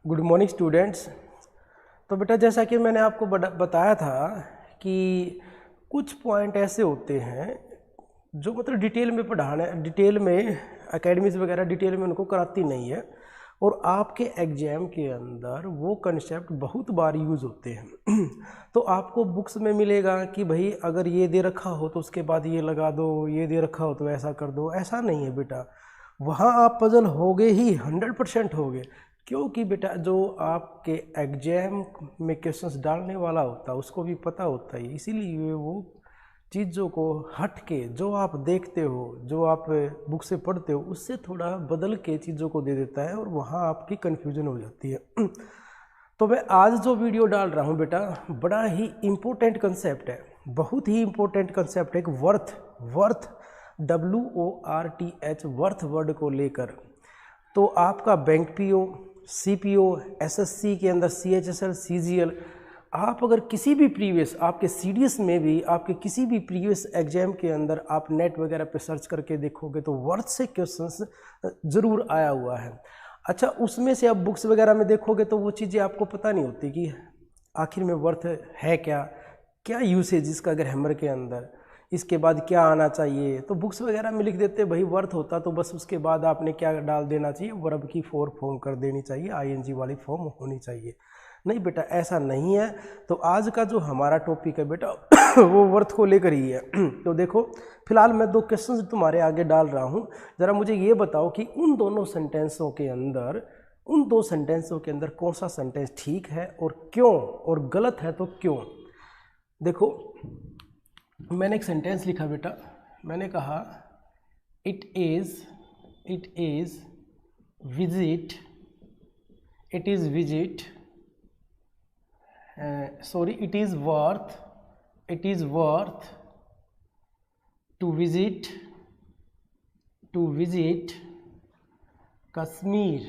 Good morning students. तो बेटा जैसा कि मैंने आपको बताया था कि कुछ पॉइंट ऐसे होते हैं जो मतलब डिटेल में एकेडमीज वगैरह डिटेल में उनको कराती नहीं है और आपके एग्जाम के अंदर वो कंसेप्ट बहुत बार यूज़ होते हैं। तो आपको बुक्स में मिलेगा कि भाई अगर ये दे रखा हो तो उसके बाद ये लगा दो, ये दे रखा हो तो ऐसा कर दो। ऐसा नहीं है बेटा, वहाँ आप पजल होगे ही, 100% होगे। क्योंकि बेटा जो आपके एग्जाम में क्वेश्चंस डालने वाला होता है उसको भी पता होता है, इसीलिए वो चीज़ों को हट के जो आप देखते हो, जो आप बुक से पढ़ते हो, उससे थोड़ा बदल के चीज़ों को दे देता है और वहाँ आपकी कन्फ्यूजन हो जाती है। तो मैं आज जो वीडियो डाल रहा हूँ बेटा, बड़ा ही इम्पोर्टेंट कंसेप्ट है, बहुत ही इम्पोर्टेंट कंसेप्ट है। एक वर्थ WORTH वर्थ वर्ड को लेकर। तो आपका बैंक पीओ, CPO, SSC के अंदर CHSL, CGL, आप अगर किसी भी प्रीवियस आपके CDS में भी आपके किसी भी प्रीवियस एग्जाम के अंदर आप नेट वगैरह पे सर्च करके देखोगे तो वर्थ से क्वेश्चंस ज़रूर आया हुआ है। अच्छा, उसमें से आप बुक्स वगैरह में देखोगे तो वो चीज़ें आपको पता नहीं होती कि आखिर में वर्थ है क्या यूसेज इसका ग्रामर के अंदर, इसके बाद क्या आना चाहिए। तो बुक्स वगैरह में लिख देते भाई वर्थ होता तो बस उसके बाद आपने क्या डाल देना चाहिए, वर्ब की फॉर्म कर देनी चाहिए, ING वाली फॉर्म होनी चाहिए। नहीं बेटा, ऐसा नहीं है। तो आज का जो हमारा टॉपिक है बेटा वो वर्थ को लेकर ही है। तो देखो, फिलहाल मैं 2 क्वेश्चन तुम्हारे आगे डाल रहा हूँ। ज़रा मुझे ये बताओ कि उन 2 सेंटेंसों के अंदर कौन सा सेंटेंस ठीक है और क्यों, और गलत है तो क्यों। देखो, मैंने एक सेंटेंस लिखा बेटा, मैंने कहा it is visit to visit Kashmir.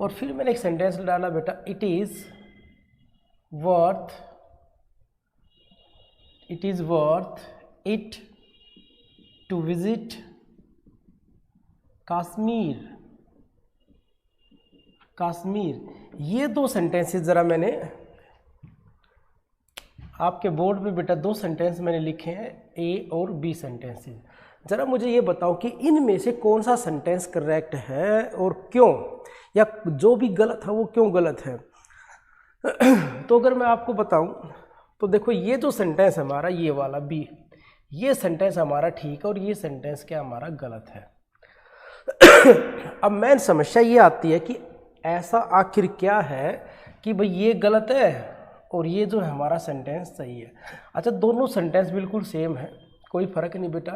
और फिर मैंने एक सेंटेंस डाला बेटा, it is worth it to visit Kashmir. ये 2 सेंटेंसेस ज़रा मैंने आपके बोर्ड पे बेटा 2 सेंटेंस मैंने लिखे हैं, A और B सेंटेंसेस। ज़रा मुझे ये बताओ कि इनमें से कौन सा सेंटेंस करेक्ट है और क्यों, या जो भी गलत है वो क्यों गलत है। तो अगर मैं आपको बताऊं तो देखो, ये जो सेंटेंस हमारा ये वाला B, ये सेंटेंस हमारा ठीक है और ये सेंटेंस क्या हमारा गलत है। अब मेन समस्या ये आती है कि ऐसा आखिर क्या है कि भाई ये गलत है और ये जो है हमारा सेंटेंस सही है। अच्छा, दोनों सेंटेंस बिल्कुल सेम है, कोई फर्क नहीं बेटा।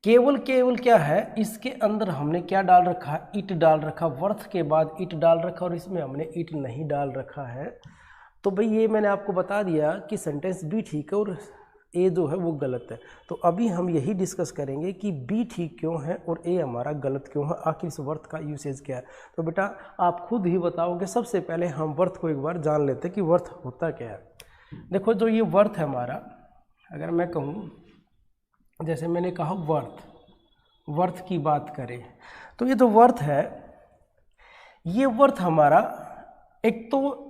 केवल क्या है, इसके अंदर हमने क्या डाल रखा है, इट डाल रखा, वर्थ के बाद इट डाल रखा और इसमें हमने इट नहीं डाल रखा है। तो भाई ये मैंने आपको बता दिया कि सेंटेंस B ठीक है और A जो है वो गलत है। तो अभी हम यही डिस्कस करेंगे कि B ठीक क्यों है और A हमारा गलत क्यों है, आखिर इस वर्थ का यूसेज क्या है। तो बेटा आप खुद ही बताओगे। सबसे पहले हम वर्थ को एक बार जान लेते हैं कि वर्थ होता क्या है। देखो, जो ये वर्थ है हमारा, अगर मैं कहूँ, जैसे मैंने कहा वर्थ की बात करें तो ये जो वर्थ है, ये वर्थ हमारा एक तो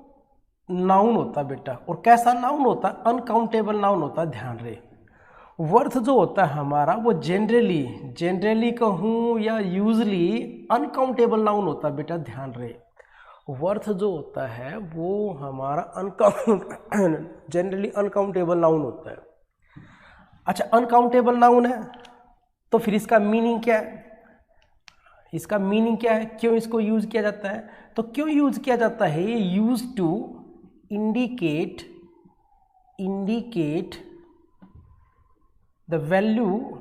नाउन होता है बेटा। और कैसा नाउन होता है, अनकाउंटेबल नाउन होता है। ध्यान रहे, वर्थ जो होता है हमारा वो जनरली कहूँ या यूजली अनकाउंटेबल नाउन होता है बेटा। ध्यान रहे, वर्थ जो होता है वो हमारा जनरली अनकाउंटेबल नाउन होता है। अच्छा, अनकाउंटेबल नाउन है तो फिर इसका मीनिंग क्या है, क्यों इसको यूज किया जाता है। तो क्यों यूज किया जाता है, ये use to indicate the value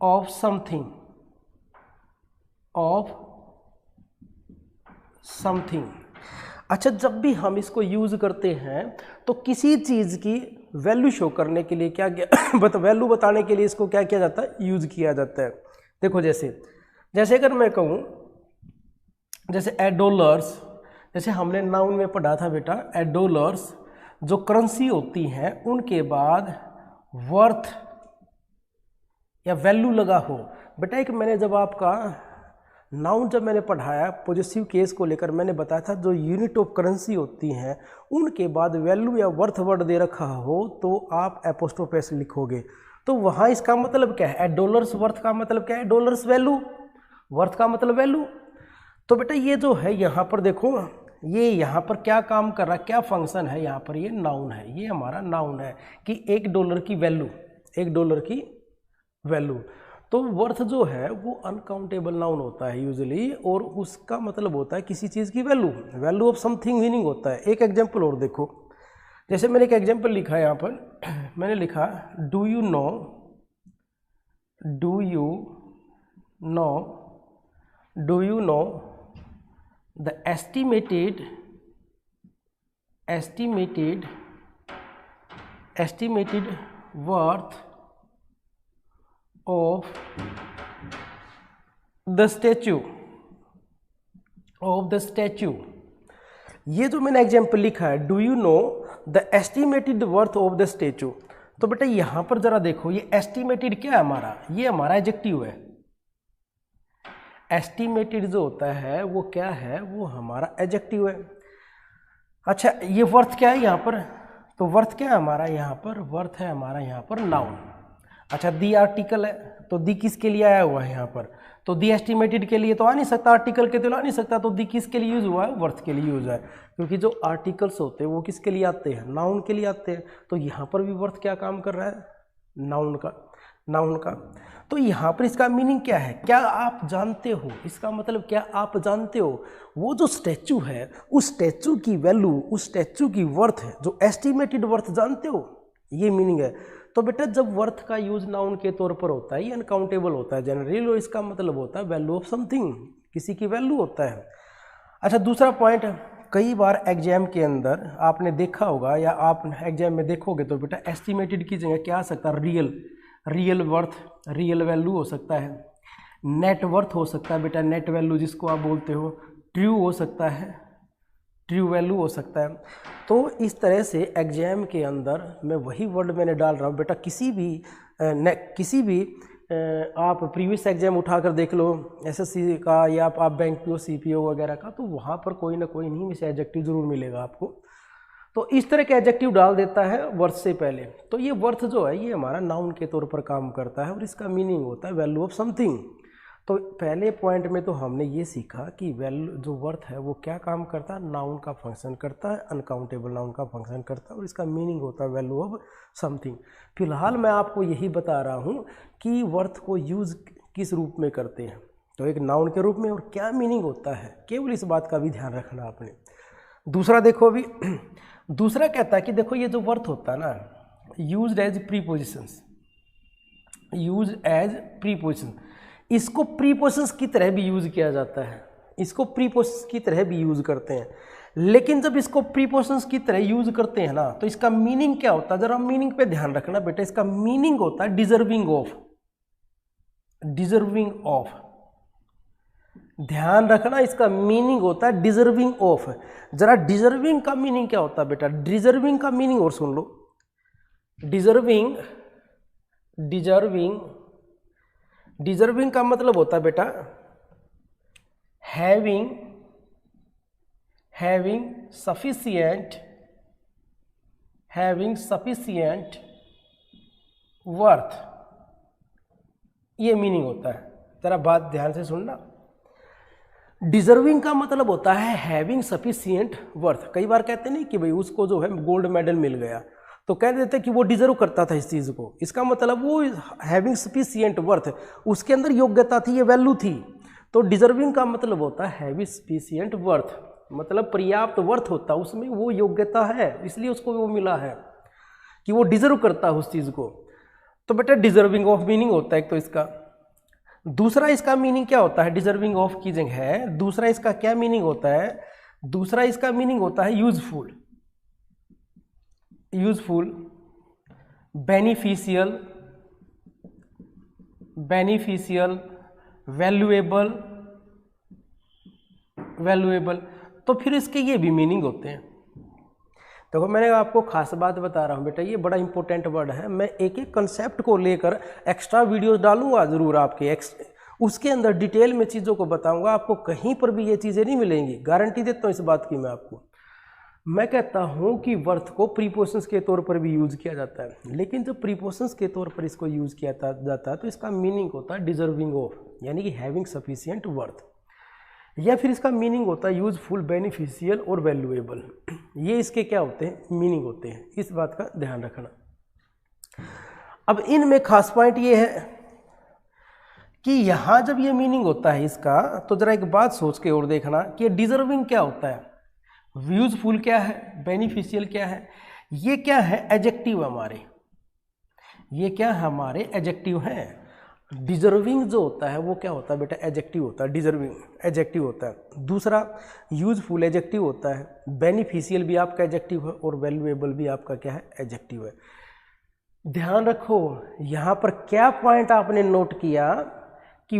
of something अच्छा, जब भी हम इसको यूज करते हैं तो किसी चीज की वैल्यू शो करने के लिए वैल्यू बताने के लिए इसको क्या किया जाता है, यूज किया जाता है। देखो, जैसे अगर मैं कहूँ, जैसे $, जैसे हमने नाउन में पढ़ा था बेटा, $, जो करेंसी होती हैं उनके बाद वर्थ या वैल्यू लगा हो, बेटा एक मैंने जब आपका नाउन जब मैंने पढ़ाया पॉजिटिव केस को लेकर, मैंने बताया था जो यूनिट ऑफ करेंसी होती हैं उनके बाद वैल्यू या वर्थ वर्ड दे रखा हो तो आप एपोस्ट्रोफ एस लिखोगे। तो वहाँ इसका मतलब क्या है, डॉलर्स वर्थ का मतलब क्या है, डॉलर्स वैल्यू, वर्थ का मतलब वैल्यू। तो बेटा ये जो है यहाँ पर देखो, ये यहाँ पर क्या काम कर रहा है, क्या फंक्शन है यहाँ पर, ये नाउन है, ये हमारा नाउन है कि $1 की वैल्यू, $1 की वैल्यू। तो वर्थ जो है वो अनकाउंटेबल नाउन होता है यूजुअली, और उसका मतलब होता है किसी चीज़ की value, value of something meaning होता है। एक एग्जांपल और देखो, जैसे मैंने एक एग्जांपल लिखा है यहाँ पर, मैंने लिखा do you know the estimated worth of the statue ये जो मैंने एग्जाम्पल लिखा है, do you know the estimated worth of the statue. तो बेटा यहां पर जरा देखो, ये एस्टिमेटेड क्या है हमारा, ये हमारा एडजेक्टिव है। एस्टिमेटेड जो होता है वो क्या है, वो हमारा एडजेक्टिव है। अच्छा ये वर्थ क्या है यहाँ पर, तो वर्थ क्या है हमारा यहाँ पर, वर्थ है हमारा यहाँ पर नाउन। अच्छा दी आर्टिकल है, तो दी किसके लिए आया हुआ है यहाँ पर, तो दी एस्टिमेटेड के लिए तो आ नहीं सकता, आर्टिकल के तो आ नहीं सकता, तो दी किसके लिए यूज हुआ है, वर्थ के लिए यूज है, क्योंकि जो आर्टिकल्स होते हैं वो किसके लिए आते हैं, नाउन के लिए आते हैं। तो यहाँ पर भी वर्थ क्या काम कर रहा है, नाउन का। तो यहाँ पर इसका मीनिंग क्या है, क्या आप जानते हो, इसका मतलब क्या आप जानते हो, वो जो स्टैचू है उस स्टैचू की वैल्यू, उस स्टैचू की वर्थ है, जो एस्टिमेटेड वर्थ जानते हो, ये मीनिंग है। तो बेटा जब वर्थ का यूज नाउन के तौर पर होता है, ये अनकाउंटेबल होता है जनरली, और इसका मतलब होता है वैल्यू ऑफ समथिंग, किसी की वैल्यू होता है। अच्छा दूसरा पॉइंट, कई बार एग्जाम के अंदर आपने देखा होगा या आप एग्जाम में देखोगे तो बेटा एस्टिमेटेड की जगह क्या आ सकता है, रियल वर्थ, रियल वैल्यू हो सकता है, नेट वर्थ हो सकता है बेटा, नेट वैल्यू जिसको आप बोलते हो, ट्रू हो सकता है, ट्रू वैल्यू हो सकता है। तो इस तरह से एग्जाम के अंदर मैं वही वर्ड मैंने डाल रहा हूँ बेटा, किसी भी आप प्रीवियस एग्जाम उठाकर देख लो एसएससी का या आप बैंक पीओ सीपीओ वगैरह का, तो वहाँ पर कोई ना कोई नहीं वैसे एडजेक्टिव जरूर मिलेगा आपको। तो इस तरह के एडजेक्टिव डाल देता है वर्थ से पहले। तो ये वर्थ जो है ये हमारा नाउन के तौर पर काम करता है और इसका मीनिंग होता है वैल्यू ऑफ समथिंग। तो पहले पॉइंट में तो हमने ये सीखा कि वैल्यू जो वर्थ है वो क्या काम करता है, नाउन का फंक्शन करता है, अनकाउंटेबल नाउन का फंक्शन करता है, और इसका मीनिंग होता है वैल्यू ऑफ समथिंग। फिलहाल मैं आपको यही बता रहा हूँ कि वर्थ को यूज़ किस रूप में करते हैं, तो एक नाउन के रूप में, और क्या मीनिंग होता है, केवल इस बात का भी ध्यान रखना आपने। दूसरा देखो, अभी दूसरा कहता है कि देखो ये जो वर्थ होता है ना, यूज्ड एज प्रीपोजिशंस, इसको प्रीपोजिशंस की तरह भी यूज किया जाता है, इसको प्रीपोजिशंस की तरह भी यूज करते हैं। लेकिन जब इसको प्रीपोजिशंस की तरह यूज करते हैं ना, तो इसका मीनिंग क्या होता है, जरा मीनिंग पे ध्यान रखना बेटा। इसका मीनिंग होता है डिजर्विंग ऑफ, ध्यान रखना, इसका मीनिंग होता है डिजर्विंग ऑफ। जरा डिजर्विंग का मीनिंग क्या होता है बेटा, डिजर्विंग का मीनिंग और सुन लो। डिजर्विंग का मतलब होता है बेटा हैविंग सफिशिएंट वर्थ, ये मीनिंग होता है। जरा बात ध्यान से सुनना। डिजर्विंग का मतलब होता है हैविंग सफिशिएंट वर्थ। कई बार कहते नहीं कि भाई उसको जो है गोल्ड मेडल मिल गया, तो कह देते कि वो डिजर्व करता था इस चीज़ को। इसका मतलब वो हैविंग सफिशिएंट वर्थ, उसके अंदर योग्यता थी, ये वैल्यू थी। तो डिजर्विंग का मतलब होता है हैविंग सफिशिएंट वर्थ, मतलब पर्याप्त वर्थ होता है उसमें, वो योग्यता है, इसलिए उसको वो मिला है कि वो डिजर्व करता है उस चीज़ को। तो बेटा डिजर्विंग ऑफ मीनिंग होता है एक तो इसका। दूसरा इसका मीनिंग क्या होता है, डिजर्विंग ऑफ की जगह है, दूसरा इसका क्या मीनिंग होता है, दूसरा इसका मीनिंग होता है यूजफुल, बेनिफिशियल, वैल्यूएबल। तो फिर इसके ये भी मीनिंग होते हैं। देखो मैंने आपको खास बात बता रहा हूँ बेटा, ये बड़ा इंपॉर्टेंट वर्ड है। मैं एक एक कंसेप्ट को लेकर एक्स्ट्रा वीडियोस डालूंगा ज़रूर आपके, उसके अंदर डिटेल में चीज़ों को बताऊंगा, आपको कहीं पर भी ये चीज़ें नहीं मिलेंगी, गारंटी देता हूँ इस बात की मैं आपको। मैं कहता हूँ कि वर्थ को प्रीपोजिशंस के तौर पर भी यूज़ किया जाता है, लेकिन जब प्रीपोजिशंस के तौर पर इसको यूज़ किया जाता है तो इसका मीनिंग होता है डिजर्विंग ऑफ, यानी कि हैविंग सफिशिएंट वर्थ, या फिर इसका मीनिंग होता है यूजफुल, बेनिफिशियल और वैल्यूएबल। ये इसके क्या होते हैं, मीनिंग होते हैं, इस बात का ध्यान रखना। अब इनमें खास पॉइंट ये है कि यहाँ जब ये मीनिंग होता है इसका, तो जरा एक बात सोच के और देखना कि डिजर्विंग क्या होता है, यूजफुल क्या है, बेनिफिशियल क्या है, ये क्या है, एडजेक्टिव हमारे, ये क्या हमारे एडजेक्टिव हैं। डिजर्विंग जो होता है वो क्या होता है बेटा, एडजेक्टिव होता है, डिजर्विंग एडजेक्टिव होता है। दूसरा यूजफुल एडजेक्टिव होता है, बेनिफिशियल भी आपका एडजेक्टिव है और वैल्यूएबल भी आपका क्या है, एडजेक्टिव है। ध्यान रखो यहाँ पर क्या पॉइंट आपने नोट किया कि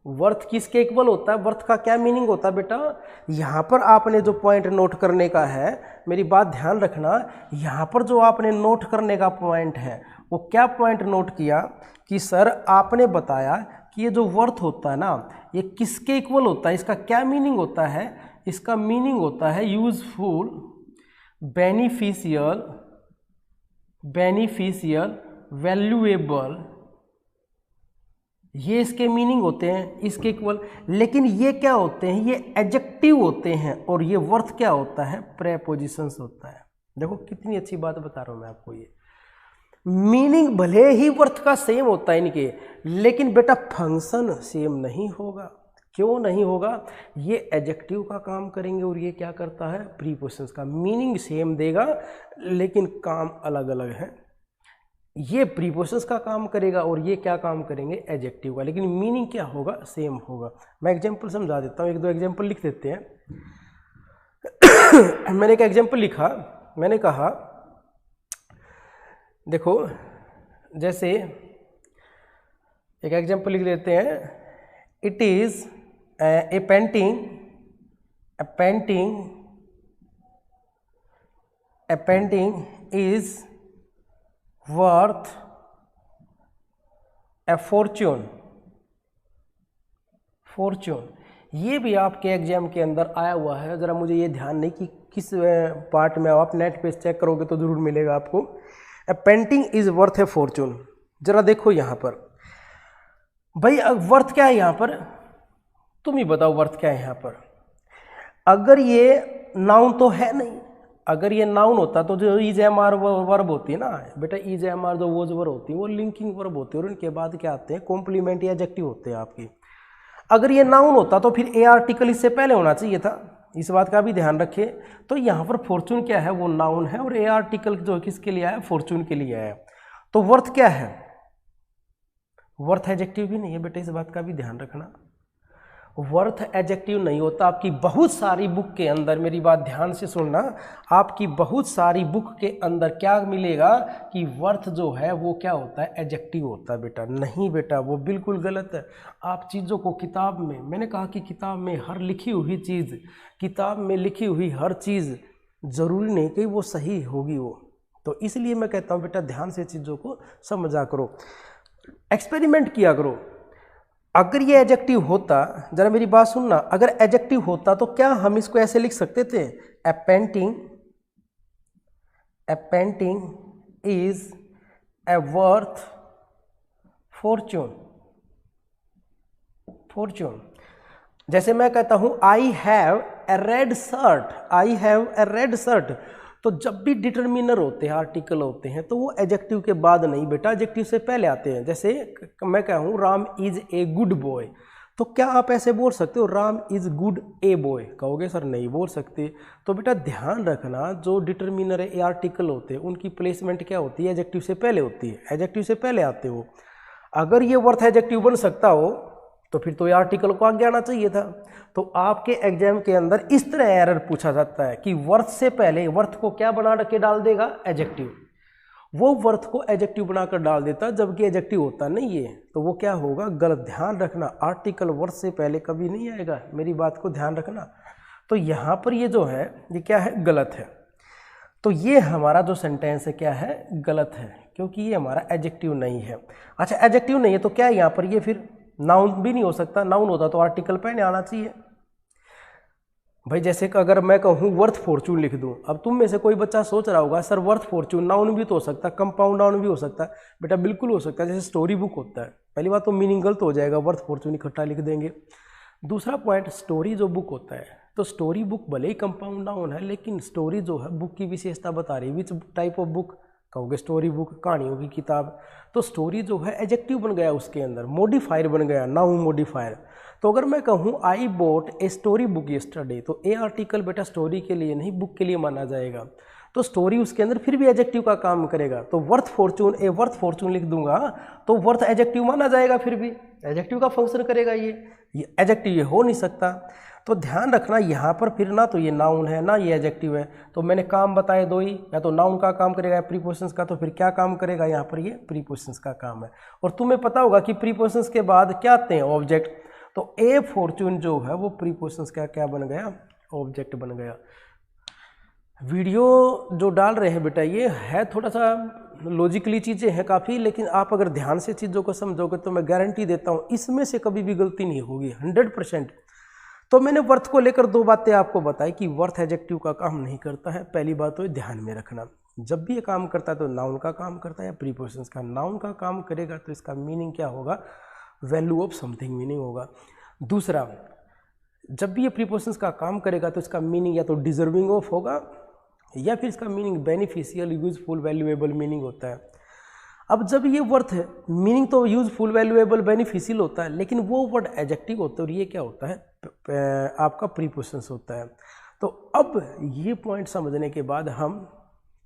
वर्थ किसके इक्वल होता है, वर्थ का क्या मीनिंग होता है बेटा। यहाँ पर आपने जो पॉइंट नोट करने का है, मेरी बात ध्यान रखना, यहाँ पर जो आपने नोट करने का पॉइंट है वो क्या पॉइंट नोट किया कि सर आपने बताया कि ये जो वर्थ होता है ना, ये किसके इक्वल होता है, इसका क्या मीनिंग होता है, इसका मीनिंग होता है यूजफुल, बेनिफिशियल, वैल्यूएबल, ये इसके मीनिंग होते हैं, इसके इक्वल। लेकिन ये क्या होते हैं, ये एडजेक्टिव होते हैं, और ये वर्थ क्या होता है, प्रेपोजिशंस होता है। देखो कितनी अच्छी बात बता रहा हूं मैं आपको, ये मीनिंग भले ही वर्थ का सेम होता है इनके, लेकिन बेटा फंक्शन सेम नहीं होगा। क्यों नहीं होगा, ये एडजेक्टिव का काम करेंगे और ये क्या करता है, प्रीपोजिशंस का। मीनिंग सेम देगा लेकिन काम अलग अलग है, ये प्रीपोजिशंस का काम करेगा और ये क्या काम करेंगे, एडजेक्टिव का, लेकिन मीनिंग क्या होगा, सेम होगा। मैं एग्जांपल समझा देता हूँ, एक दो एग्जांपल लिख देते हैं। मैंने एक एग्जांपल लिखा, मैंने कहा देखो, जैसे एक एग्जांपल लिख देते हैं, it is a painting is worth a Fortune. ये भी आपके एग्जाम के अंदर आया हुआ है, जरा मुझे ये ध्यान नहीं कि किस पार्ट में, आप नेट पे चेक करोगे तो जरूर मिलेगा आपको। A painting is worth a fortune. जरा देखो यहाँ पर भाई, वर्थ क्या है यहाँ पर, तुम ही बताओ वर्थ क्या है यहाँ पर। अगर ये नाउन तो है नहीं, अगर ये नाउन होता तो जो इज एम आर वर्ब होती है ना बेटा, इज एम आर जो वोज वर्ब होती है वो लिंकिंग वर्ब होती है, और उनके बाद क्या आते हैं, कॉम्प्लीमेंट या एडजेक्टिव होते हैं आपकी। अगर ये नाउन होता तो फिर ए आर्टिकल इससे पहले होना चाहिए था, इस बात का भी ध्यान रखें। तो यहाँ पर फॉर्चून क्या है, वो नाउन है, और ए आर्टिकल जो किसके लिए आया, फॉर्चून के लिए आया। तो वर्थ क्या है, वर्थ एडजेक्टिव भी नहीं है बेटा, इस बात का भी ध्यान रखना। वर्थ एडजेक्टिव नहीं होता। आपकी बहुत सारी बुक के अंदर, मेरी बात ध्यान से सुनना, आपकी बहुत सारी बुक के अंदर क्या मिलेगा कि वर्थ जो है वो क्या होता है, एडजेक्टिव होता है बेटा। नहीं बेटा, वो बिल्कुल गलत है। आप चीज़ों को किताब में, मैंने कहा कि किताब में हर लिखी हुई चीज़, किताब में लिखी हुई हर चीज़ ज़रूरी नहीं कि वो सही होगी वो। तो इसलिए मैं कहता हूँ बेटा, ध्यान से चीज़ों को समझा करो, एक्सपेरिमेंट किया करो। अगर ये एडजेक्टिव होता, जरा मेरी बात सुनना, अगर एडजेक्टिव होता तो क्या हम इसको ऐसे लिख सकते थे, a painting is a worth fortune. जैसे मैं कहता हूं I have a red shirt, तो जब भी डिटर्मिनर होते हैं, आर्टिकल होते हैं, तो वो एडजेक्टिव के बाद नहीं बेटा, एडजेक्टिव से पहले आते हैं। जैसे मैं कहूँ Ram is a good boy, तो क्या आप ऐसे बोल सकते हो Ram is good a boy, कहोगे सर नहीं बोल सकते। तो बेटा ध्यान रखना, जो डिटर्मिनर ए आर्टिकल होते हैं उनकी प्लेसमेंट क्या होती है, एडजेक्टिव से पहले होती है, एडजेक्टिव से पहले आते हो। अगर ये वर्थ एडजेक्टिव बन सकता हो तो फिर तो ये आर्टिकल को आगे आना चाहिए था। तो आपके एग्जाम के अंदर इस तरह एरर पूछा जाता है कि वर्थ से पहले, वर्थ को क्या बना के डाल देगा, एडजेक्टिव। वो वर्थ को एडजेक्टिव बनाकर डाल देता, जबकि एडजेक्टिव होता नहीं है, तो वो क्या होगा, गलत। ध्यान रखना, आर्टिकल वर्थ से पहले कभी नहीं आएगा, मेरी बात को ध्यान रखना। तो यहाँ पर ये जो है, ये क्या है, गलत है। तो ये हमारा जो सेंटेंस है क्या है, गलत है, क्योंकि ये हमारा एडजेक्टिव नहीं है। अच्छा, एडजेक्टिव नहीं है तो क्या है यहाँ पर, ये फिर नाउन भी नहीं हो सकता, नाउन होता तो आर्टिकल पहले आना चाहिए भाई। जैसे कि अगर मैं कहूँ वर्थ फॉर्चून लिख दूँ, अब तुम में से कोई बच्चा सोच रहा होगा सर वर्थ फॉर्चून नाउन भी तो हो सकता है, कंपाउंड नाउन भी हो सकता है। बेटा बिल्कुल हो सकता है, जैसे स्टोरी बुक होता है। पहली बात तो मीनिंग गलत हो जाएगा, वर्थ फॉर्चून इकट्ठा लिख देंगे। दूसरा पॉइंट, स्टोरी जो बुक होता है, तो स्टोरी बुक भले ही कंपाउंड नाउन है, लेकिन स्टोरी जो है बुक की विशेषता बता रही है। विच टाइप ऑफ बुक कहोगे, स्टोरी बुक, कहानियों की किताब। तो स्टोरी जो है एडजेक्टिव बन गया, उसके अंदर मॉडिफायर बन गया, नाउन मॉडिफायर। तो अगर मैं कहूँ I bought a story book yesterday, तो ए आर्टिकल बेटा स्टोरी के लिए नहीं बुक के लिए माना जाएगा। तो स्टोरी उसके अंदर फिर भी एडजेक्टिव का काम करेगा। तो वर्थ फॉर्चून, ए वर्थ फॉर्चून लिख दूंगा तो वर्थ एडजेक्टिव माना जाएगा, फिर भी एडजेक्टिव का फंक्शन करेगा। ये एडजेक्टिव ये हो नहीं सकता। तो ध्यान रखना यहाँ पर फिर ना तो ये नाउन है ना ये एडजेक्टिव है। तो मैंने काम बताए दो ही, या तो नाउन का काम करेगा या प्रीपोजिशंस का। तो फिर क्या काम करेगा यहाँ पर, ये प्रीपोजिशंस का काम है। और तुम्हें पता होगा कि प्रीपोजिशंस के बाद क्या आते हैं, ऑब्जेक्ट। तो ए फॉर्चून जो है वो प्रीपोजिशंस का क्या बन गया, ऑब्जेक्ट बन गया। वीडियो जो डाल रहे हैं बेटा ये है थोड़ा सा लॉजिकली चीज़ें हैं काफ़ी, लेकिन आप अगर ध्यान से चीज़ों को समझोगे तो मैं गारंटी देता हूँ इसमें से कभी भी गलती नहीं होगी, 100%। तो मैंने वर्थ को लेकर दो बातें आपको बताई कि वर्थ एडजेक्टिव का काम नहीं करता है। पहली बात तो ध्यान में रखना, जब भी ये काम करता है तो नाउन का काम करता है या प्रीपोजिशंस का। नाउन का काम करेगा तो इसका मीनिंग क्या होगा, वैल्यू ऑफ समथिंग मीनिंग होगा। दूसरा, जब भी ये प्रीपोजिशंस का काम करेगा तो इसका मीनिंग या तो डिजर्विंग ऑफ होगा या फिर इसका meaning beneficial, useful, valuable meaning होता है। अब जब ये वर्थ है, मीनिंग तो यूजफुल, वैल्यूएबल, बेनिफिशियल होता है, लेकिन वो वर्ड एडजेक्टिव होता है और ये क्या होता है, आपका प्रीपोजिशंस होता है। तो अब ये पॉइंट समझने के बाद हम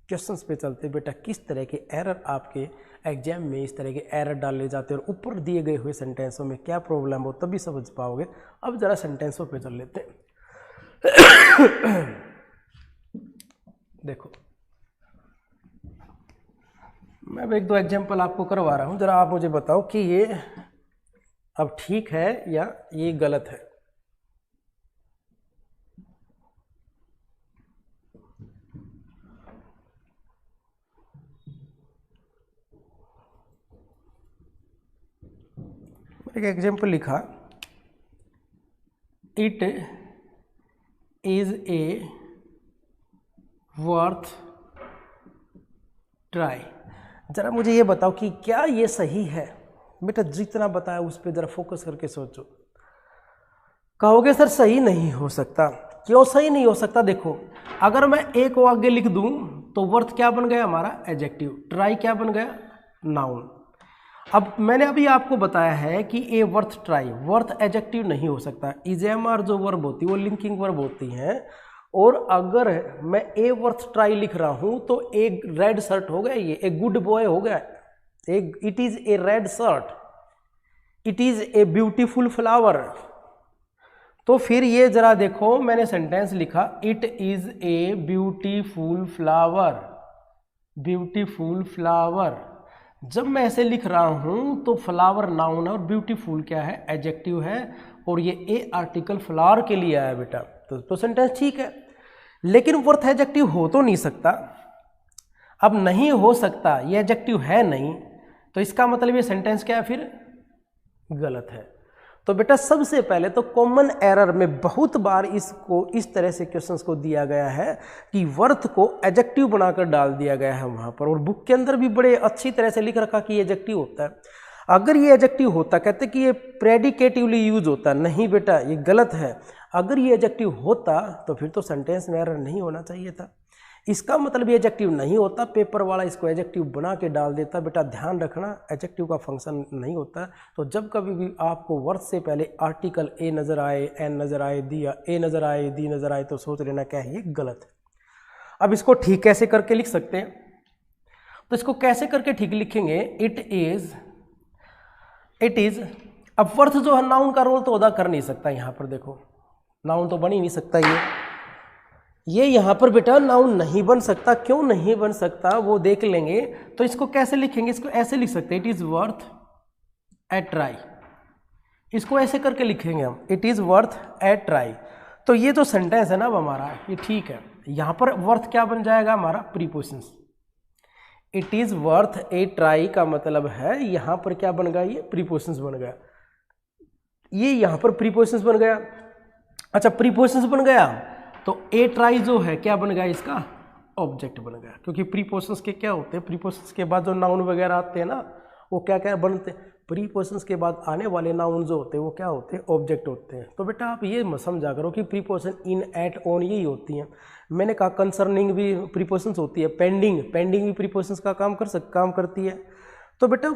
क्वेश्चंस पे चलते हैं बेटा, किस तरह के एरर आपके एग्जाम में इस तरह के एरर डाले जाते हैं और ऊपर दिए गए हुए सेंटेंसों में क्या प्रॉब्लम हो, तभी समझ पाओगे। अब जरा सेंटेंसों पे चल लेते हैं। देखो मैं अब एक दो एग्जाम्पल आपको करवा रहा हूं, जरा आप मुझे बताओ कि ये अब ठीक है या ये गलत है। एक एग्जाम्पल लिखा, it is a worth try. जरा मुझे ये बताओ कि क्या ये सही है। बेटा जितना बताया उस पर जरा फोकस करके सोचो। कहोगे सर सही नहीं हो सकता, क्यों सही नहीं हो सकता। देखो अगर मैं ए को आगे लिख दूं तो वर्थ क्या बन गया हमारा, एडजेक्टिव। ट्राई क्या बन गया, नाउन। अब मैंने अभी आपको बताया है कि ए वर्थ ट्राई, वर्थ एडजेक्टिव नहीं हो सकता। इजेमआर जो वर्ब होती है वो लिंकिंग वर्ब होती हैं। और अगर मैं ए वर्थ ट्राई लिख रहा हूं तो एक रेड शर्ट हो गया, ये एक गुड बॉय हो गया, एक it is a red shirt, it is a beautiful flower. तो फिर ये जरा देखो, मैंने सेंटेंस लिखा, it is a beautiful flower, beautiful flower. जब मैं ऐसे लिख रहा हूं तो फ्लावर नाउन है और ब्यूटीफुल क्या है, एडजेक्टिव है। और ये ए आर्टिकल फ्लावर के लिए आया बेटा, तो सेंटेंस ठीक है। लेकिन वर्थ एडजेक्टिव हो तो नहीं सकता। अब नहीं हो सकता, ये एडजेक्टिव है नहीं, तो इसका मतलब ये सेंटेंस क्या है, फिर गलत है। तो बेटा सबसे पहले तो कॉमन एरर में बहुत बार इसको इस तरह से क्वेश्चंस को दिया गया है कि वर्थ को एडजेक्टिव बनाकर डाल दिया गया है वहां पर, और बुक के अंदर भी बड़े अच्छी तरह से लिख रखा कि ये एडजेक्टिव होता है। अगर ये एडजेक्टिव होता, कहते कि ये प्रेडिकेटिवली यूज होता, नहीं बेटा ये गलत है। अगर ये एडजेक्टिव होता तो फिर तो सेंटेंस में एरर नहीं होना चाहिए था। इसका मतलब ये एडजेक्टिव नहीं होता, पेपर वाला इसको एडजेक्टिव बना के डाल देता। बेटा ध्यान रखना, एडजेक्टिव का फंक्शन नहीं होता। तो जब कभी भी आपको वर्थ से पहले आर्टिकल ए नजर आए, एन नजर आए, दी ए नजर आए, दी नजर आए, तो सोच लेना क्या है, ये गलत है। अब इसको ठीक कैसे करके लिख सकते हैं, तो इसको कैसे करके ठीक लिखेंगे, इट इज। अब वर्थ जो है नाउन का रोल तो अदा कर नहीं सकता, यहां पर देखो नाउन तो बन ही नहीं सकता। ये यहाँ पर बेटा नाउन नहीं बन सकता। क्यों नहीं बन सकता वो देख लेंगे। तो इसको कैसे लिखेंगे, इसको ऐसे लिख सकते हैं, it is worth A try. इसको ऐसे करके लिखेंगे हम, it is worth A try. तो ये जो सेंटेंस है ना अब हमारा, ये ठीक है। यहाँ पर वर्थ क्या बन जाएगा हमारा, prepositions. It is worth A try का मतलब है यहाँ पर क्या बन गया, ये प्रीपोजिशंस बन गया। ये यहाँ पर प्रीपोजिशंस बन गया। अच्छा प्रीपोजिशंस बन गया तो ए ट्राई जो है क्या बन गया, इसका ऑब्जेक्ट बन गया, क्योंकि प्रीपोजिशंस के क्या होते हैं, प्रीपोजिशंस के बाद जो नाउन वगैरह आते हैं ना वो क्या क्या बनते हैं, प्रीपोजिशंस के बाद आने वाले नाउन जो होते हैं वो क्या होते हैं, ऑब्जेक्ट होते हैं। तो बेटा आप ये समझा करो कि प्रीपोजिशन इन, एट, ऑन यही होती हैं। मैंने कहा कंसर्निंग भी प्रीपोजिशंस होती है, पेंडिंग भी प्रीपोजिशंस का काम करती है। तो बेटा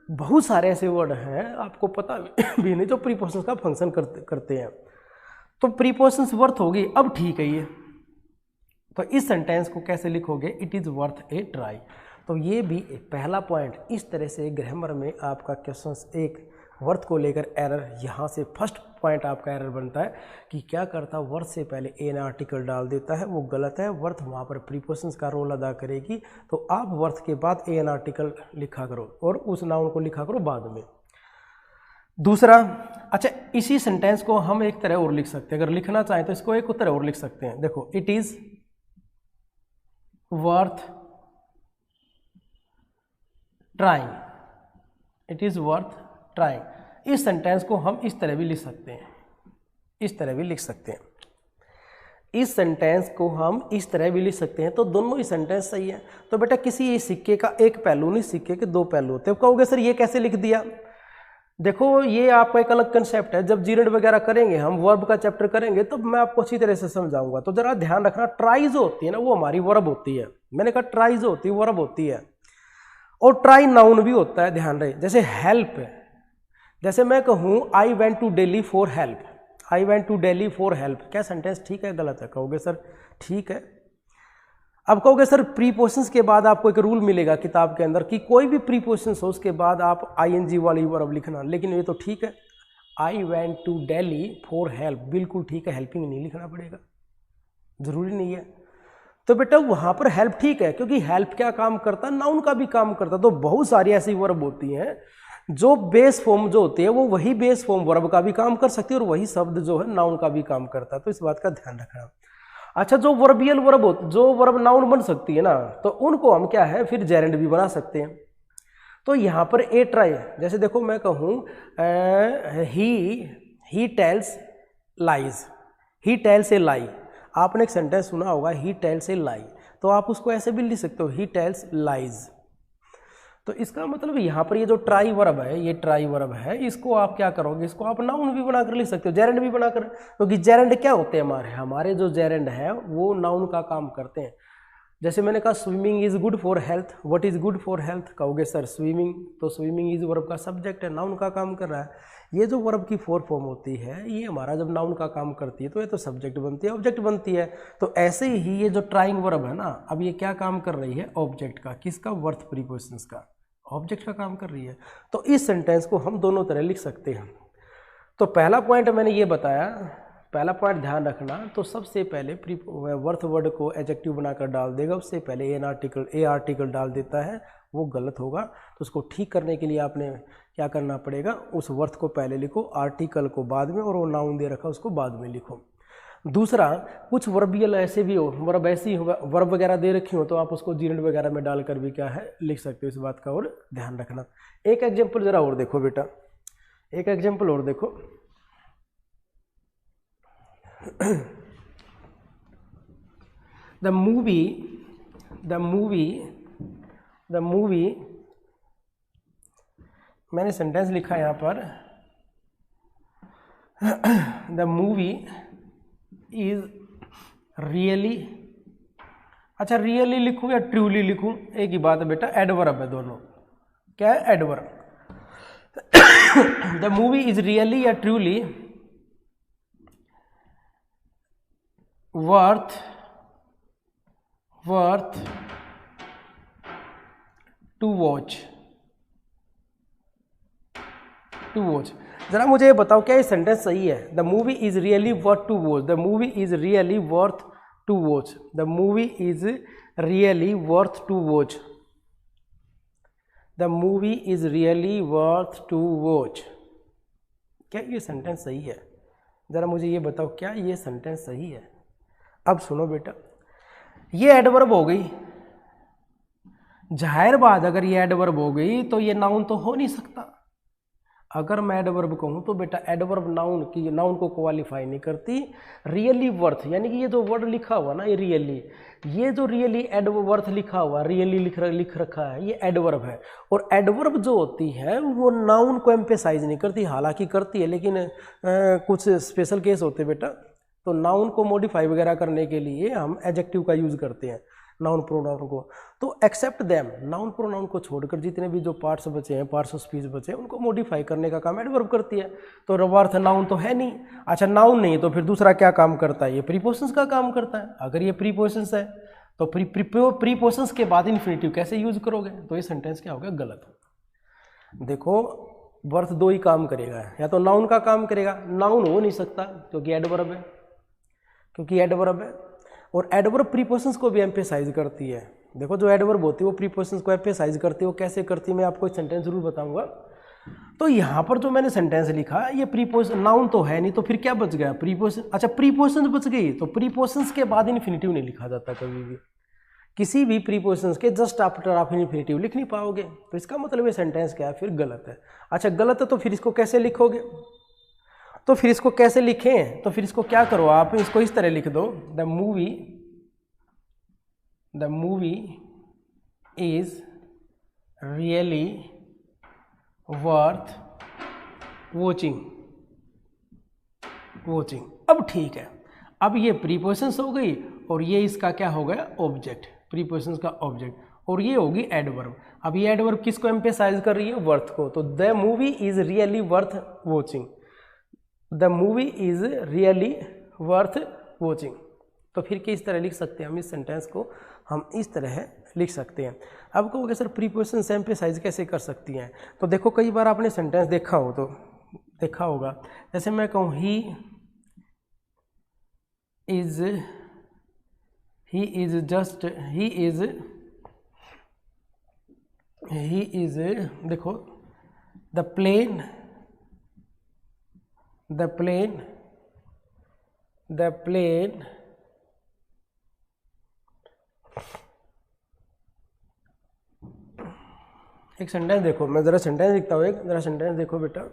बहुत सारे ऐसे वर्ड हैं आपको पता भी नहीं जो प्रीपोजिशंस का फंक्शन करते हैं। तो प्रीपोजिशंस वर्थ होगी। अब ठीक है ये, तो इस सेंटेंस को कैसे लिखोगे, it is worth A try. तो ये भी पहला पॉइंट, इस तरह से ग्रामर में आपका क्वेश्चन एक वर्थ को लेकर एरर, यहाँ से फर्स्ट पॉइंट आपका एरर बनता है कि क्या करता, वर्थ से पहले एन आर्टिकल डाल देता है, वो गलत है। वर्थ वहाँ पर प्रीपोजिशंस का रोल अदा करेगी, तो आप वर्थ के बाद एन आर्टिकल लिखा करो और उस नाउन को लिखा करो बाद में। दूसरा, अच्छा इसी सेंटेंस को हम एक तरह और लिख सकते हैं, अगर लिखना चाहें तो इसको एक तरह और लिख सकते हैं। देखो, it is worth trying, it is worth trying. इस सेंटेंस को हम इस तरह भी लिख सकते हैं, इस तरह भी लिख सकते हैं, इस सेंटेंस को हम इस तरह भी लिख सकते हैं। तो दोनों ही सेंटेंस सही है। तो बेटा किसी सिक्के का एक पहलू नहीं, सिक्के के दो पहलू होते हैं। कहोगे सर ये कैसे लिख दिया, देखो ये आपका एक अलग कंसेप्ट है। जब जीरेंड वगैरह करेंगे, हम वर्ब का चैप्टर करेंगे, तो मैं आपको अच्छी तरह से समझाऊंगा। तो जरा ध्यान रखना, ट्राई जो होती है ना वो हमारी वर्ब होती है। मैंने कहा ट्राई जो होती है वर्ब होती है, और ट्राई नाउन भी होता है, ध्यान रहे। जैसे हेल्प, जैसे मैं कहूँ I went to Delhi for help, I went to Delhi for help, क्या सेंटेंस ठीक है गलत है? कहोगे सर ठीक है। अब कहोगे सर प्रीपोजिशंस के बाद आपको एक रूल मिलेगा किताब के अंदर कि कोई भी प्रीपोजिशंस हो उसके बाद आप आईएनजी वाली वर्ब लिखना, लेकिन ये तो ठीक है, I went to Delhi for help, बिल्कुल ठीक है, हेल्पिंग नहीं लिखना पड़ेगा, जरूरी नहीं है। तो बेटा वहां पर हेल्प ठीक है, क्योंकि हेल्प क्या काम करता है, नाउन का भी काम करता। तो बहुत सारी ऐसी वर्ब होती हैं जो बेस फॉर्म जो होती है वो वही बेस फॉर्म वर्ब का भी काम कर सकती है, और वही शब्द जो है नाउन का भी काम करता है। तो इस बात का ध्यान रखना। अच्छा, जो वर्बियल वर्ब हो, जो वर्ब नाउन बन सकती है ना, तो उनको हम क्या है फिर जेरेंड भी बना सकते हैं। तो यहाँ पर ए ट्राई, जैसे देखो मैं कहूँ he tells lies, he tells a lie. आपने एक सेंटेंस सुना होगा ही टेल्स ए लाई, तो आप उसको ऐसे भी लिख सकते हो ही टेल्स लाइज। तो इसका मतलब यहाँ पर ये जो ट्राई वर्ब है, ये ट्राई वर्ब है, इसको आप क्या करोगे, इसको आप नाउन भी बनाकर लिख सकते हो, जेरेंड भी बनाकर, क्योंकि जेरेंड क्या होते हैं हमारे जो जेरेंड है वो नाउन का काम करते हैं। जैसे मैंने कहा swimming is good for health, what is good for health? कहोगे सर स्विमिंग, तो स्विमिंग इज वर्ब का सब्जेक्ट है, नाउन का काम कर रहा है। ये जो वर्ब की फोर फॉर्म होती है, ये हमारा जब नाउन का काम करती है तो ये तो सब्जेक्ट बनती है, ऑब्जेक्ट बनती है। तो ऐसे ही ये जो ट्राइंग वर्ब है ना, अब ये क्या काम कर रही है, ऑब्जेक्ट का, किसका, वर्थ प्रीपोजिशंस का, ऑब्जेक्ट का काम कर रही है। तो इस सेंटेंस को हम दोनों तरह लिख सकते हैं। तो पहला पॉइंट मैंने ये बताया, पहला पॉइंट ध्यान रखना, तो सबसे पहले वर्थ वर्ड को एडजेक्टिव बनाकर डाल देगा, उससे पहले ए आर्टिकल डाल देता है, वो गलत होगा। तो उसको ठीक करने के लिए आपने क्या करना पड़ेगा, उस वर्थ को पहले लिखो, आर्टिकल को बाद में, और वो नाउन दे रखा उसको बाद में लिखो। दूसरा, कुछ वर्बियल ऐसे भी हो, वर्ब ऐसी होगा, वर्ब वगैरह दे रखी हो तो आप उसको जीरेंड वगैरह में डालकर भी क्या है लिख सकते हो, इस बात का और ध्यान रखना। एक एग्जांपल जरा और देखो बेटा, एक एग्जांपल और देखो। द मूवी, मैंने सेंटेंस लिखा है यहाँ पर, द मूवी इज रियली, अच्छा रियली लिखूं या ट्रूली लिखूं, एक ही बात है बेटा, एडवर्ब है दोनों। क्या है, adverb. The movie is really या ट्रूली वर्थ टू वॉच। जरा मुझे ये बताओ क्या ये सेंटेंस सही है? The movie is really worth to watch, the movie is really worth to watch, the movie is really worth to watch, the movie is really worth to watch. क्या ये सेंटेंस सही है? जरा मुझे ये बताओ क्या ये सेंटेंस सही है? अब सुनो बेटा, ये एडवर्ब हो गई, जाहिर बात अगर ये एडवर्ब हो गई तो ये नाउन तो हो नहीं सकता। अगर मैं एडवर्ब कहूँ तो बेटा एडवर्ब नाउन की, नाउन को क्वालिफाई नहीं करती। रियली वर्थ यानी कि ये जो वर्ड लिखा हुआ ना, ये रियली, ये जो रियली वर्थ लिखा हुआ, रियली लिख रखा है, ये एडवर्ब है। और एडवर्ब जो होती है वो नाउन को एम्फेसाइज नहीं करती, हालांकि करती है, लेकिन कुछ स्पेशल केस होते हैं बेटा। तो नाउन को मॉडिफाई वगैरह करने के लिए हम एडजेक्टिव का यूज करते हैं, नाउन प्रोनाउन को। तो एक्सेप्ट देम, नाउन प्रोनाउन को छोड़कर जितने भी जो पार्ट्स बचे हैं, पार्ट्स ऑफ स्पीच बचे हैं, उनको मॉडिफाई करने का काम एडवर्ब करती है। तो वर्थ नाउन तो है नहीं। अच्छा, नाउन नहीं तो फिर दूसरा क्या काम करता है? ये प्रीपोजिशंस का काम करता है। अगर ये प्रीपोजिशंस है तो प्रीपोजिशंस के बाद इन्फिनिटिव कैसे यूज करोगे? तो ये सेंटेंस क्या हो गया? गलत। देखो, वर्थ दो ही काम करेगा, या तो नाउन का काम करेगा, नाउन हो नहीं सकता क्योंकि एडवर्ब है, और एडवर्ब प्रीपोजिशंस को भी एम्फेसाइज करती है। देखो, जो एडवर्ब होती है वो प्रीपोजिशंस को एम्फेसाइज करती है। वो कैसे करती है मैं आपको एक सेंटेंस जरूर बताऊंगा। तो यहाँ पर जो मैंने सेंटेंस लिखा, ये प्रीपोजिशन, नाउन तो है नहीं, तो फिर क्या बच गया? प्रीपोजिशन। अच्छा, प्रीपोजिशंस बच गई, तो प्रीपोजिशंस के बाद इन्फिनिटिव नहीं लिखा जाता कभी भी। किसी भी प्रीपोजिशंस के जस्ट आफ्टर आप इन्फिनिटिव लिख नहीं पाओगे। तो इसका मतलब ये सेंटेंस क्या है? फिर गलत है। अच्छा, गलत है तो फिर इसको कैसे लिखोगे? तो फिर इसको कैसे लिखें? तो फिर इसको क्या करो, आप इसको इस तरह लिख दो, the movie is really worth watching. अब ठीक है, अब ये प्रीपोजिशंस हो गई और ये इसका क्या हो गया? ऑब्जेक्ट, प्रीपोजिशंस का ऑब्जेक्ट, और ये होगी एडवर्ब। अब ये एडवर्ब किसको एम्फेसाइज कर रही है? वर्थ को। तो the movie is really worth watching, the movie is really worth watching. तो फिर किस तरह लिख सकते हैं हम इस सेंटेंस को? हम इस तरह लिख सकते हैं। अब कहोगे सर प्रीपोजिशन एम्फेसाइज कैसे कर सकती हैं? तो देखो, कई बार आपने सेंटेंस देखा होगा, जैसे मैं कहूँ ही इज देखो, द प्लेन एक सेंटेंस देखो, मैं जरा सेंटेंस लिखता हूँ, एक जरा सेंटेंस देखो बेटा।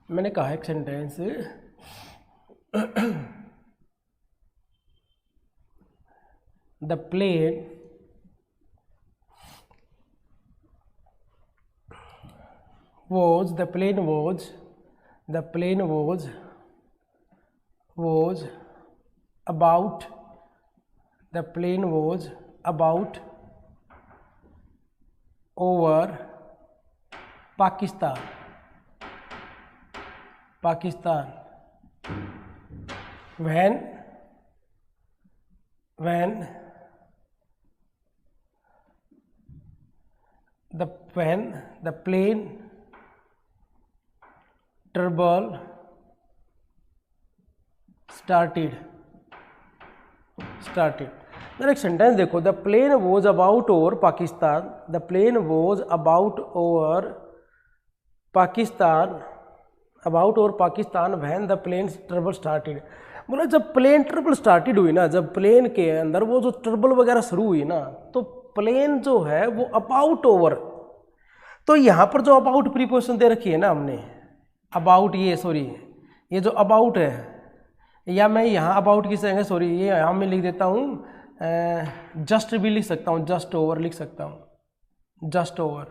मैंने कहा एक sentence, the plane was about over Pakistan when the plane trouble started। जरा एक सेंटेंस देखो, the plane was about over Pakistan, the plane was about over Pakistan when the plane trouble started. बोला जब प्लेन ट्रबल स्टार्टेड हुई ना, जब plane के अंदर वो जो ट्रबल वगैरह शुरू हुई ना, तो प्लेन जो है वो अबाउट ओवर, तो यहाँ पर जो अबाउट प्रीपोजिशन दे रखी है ना हमने, अबाउट, ये जो अबाउट है, या मैं यहाँ अबाउट की जगह ये यहाँ मैं लिख देता हूँ, जस्ट भी लिख सकता हूँ, जस्ट ओवर लिख सकता हूँ, जस्ट ओवर।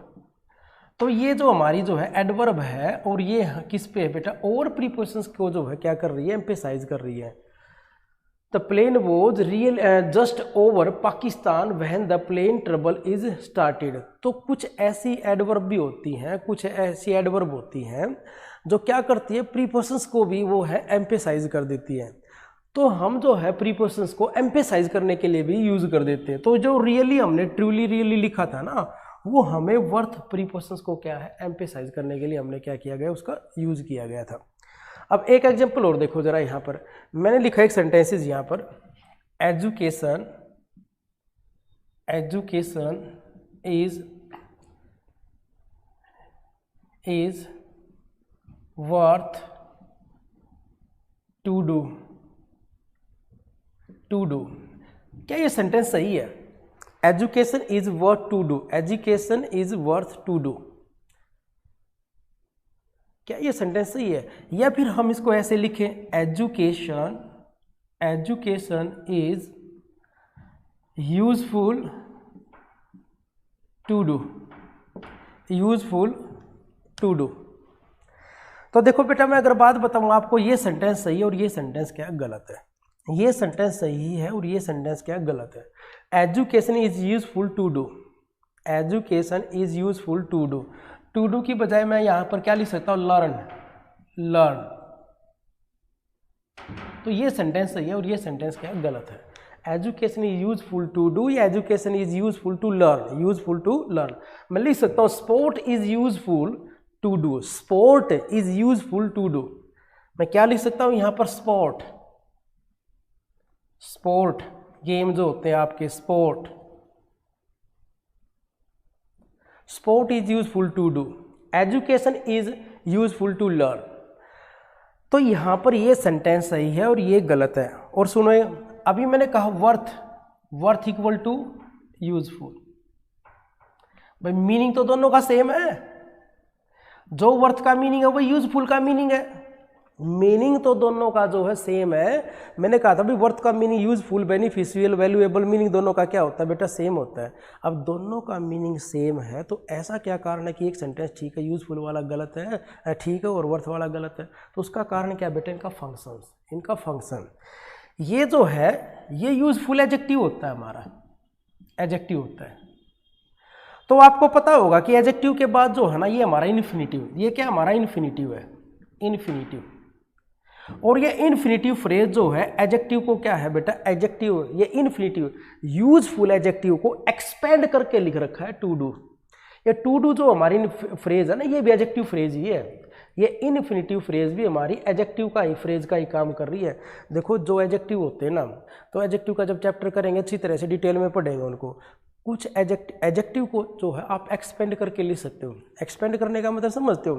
तो ये जो हमारी जो है एडवर्ब है, और ये किस पे है बेटा? ओवर प्रीपोजिशंस को जो है क्या कर रही है? एम्फेसाइज कर रही है। The plane was real just over Pakistan when the plane trouble is started. तो कुछ ऐसी एडवर्ब भी होती हैं, कुछ ऐसी एडवर्ब होती हैं जो क्या करती है? प्रीपोजिशंस को भी वो है एम्फेसाइज कर देती है। तो हम जो है प्रीपोजिशंस को एम्फेसाइज करने के लिए भी यूज कर देते हैं। तो जो रियली हमने ट्रूली रियली लिखा था ना, वो हमें वर्थ प्रीपोजिशंस को क्या है? एम्फेसाइज करने के लिए हमने क्या किया गया? उसका यूज किया गया था। अब एक एग्जांपल और देखो जरा, यहाँ पर मैंने लिखा एक सेंटेंसेस यहाँ पर, education is worth to do. क्या ये सेंटेंस सही है? Education is worth to do, education is worth to do, क्या ये सेंटेंस सही है? या फिर हम इसको ऐसे लिखें, education is useful to do, useful to do. तो देखो बेटा, मैं अगर बात बताऊं आपको, ये सेंटेंस सही है और ये सेंटेंस क्या गलत है। ये सेंटेंस सही है और ये सेंटेंस क्या गलत है। Education is useful to do, education is useful to do. To do की बजाय मैं यहां पर क्या लिख सकता हूं? लर्न। तो ये सेंटेंस सही है और ये सेंटेंस क्या गलत है। Education is useful to do या education is useful to learn, useful to learn. मैं लिख सकता हूं sport is useful to do, sport is useful to do. मैं क्या लिख सकता हूं यहां पर? स्पोर्ट गेम जो होते हैं आपके, sport is useful to do, education is useful to learn. तो यहां पर ये सेंटेंस सही है और ये गलत है। और सुनो, अभी मैंने कहा वर्थ इक्वल टू यूजफुल, भाई मीनिंग तो दोनों का सेम है। जो वर्थ का मीनिंग है वो यूजफुल का मीनिंग है, मीनिंग तो दोनों का जो है सेम है। मैंने कहा था भी वर्थ का meaning, useful, beneficial, valuable meaning दोनों का क्या होता है बेटा? सेम होता है। अब दोनों का मीनिंग सेम है तो ऐसा क्या कारण है कि एक सेंटेंस ठीक है, यूजफुल वाला गलत है, ठीक है, और वर्थ वाला गलत है? तो उसका कारण क्या बेटा? इनका फंक्शन। ये जो है ये यूजफुल एडजेक्टिव होता है, हमारा एडजेक्टिव होता है। तो आपको पता होगा कि एडजेक्टिव के बाद जो है ना, ये हमारा इन्फिनिटिव, ये क्या हमारा इन्फिनिटिव है, इन्फिनिटिव। और ये इन्फिनिटिव फ्रेज जो है एडजेक्टिव को क्या है बेटा? एडजेक्टिव, ये इन्फिनिटिव यूजफुल एडजेक्टिव को एक्सपेंड करके लिख रखा है टू डू। ये टू डू जो हमारी फ्रेज है ना, ये भी एडजेक्टिव फ्रेज ही है। ये इन्फिनिटिव फ्रेज भी हमारी एडजेक्टिव का ही, फ्रेज का ही काम कर रही है। देखो जो एडजेक्टिव होते हैं ना, तो एडजेक्टिव का जब चैप्टर करेंगे अच्छी तरह से डिटेल में पढ़ेंगे उनको। कुछ एडजेक्टिव को जो है आप एक्सपेंड करके लिख सकते हो। एक्सपेंड करने का मतलब समझते हो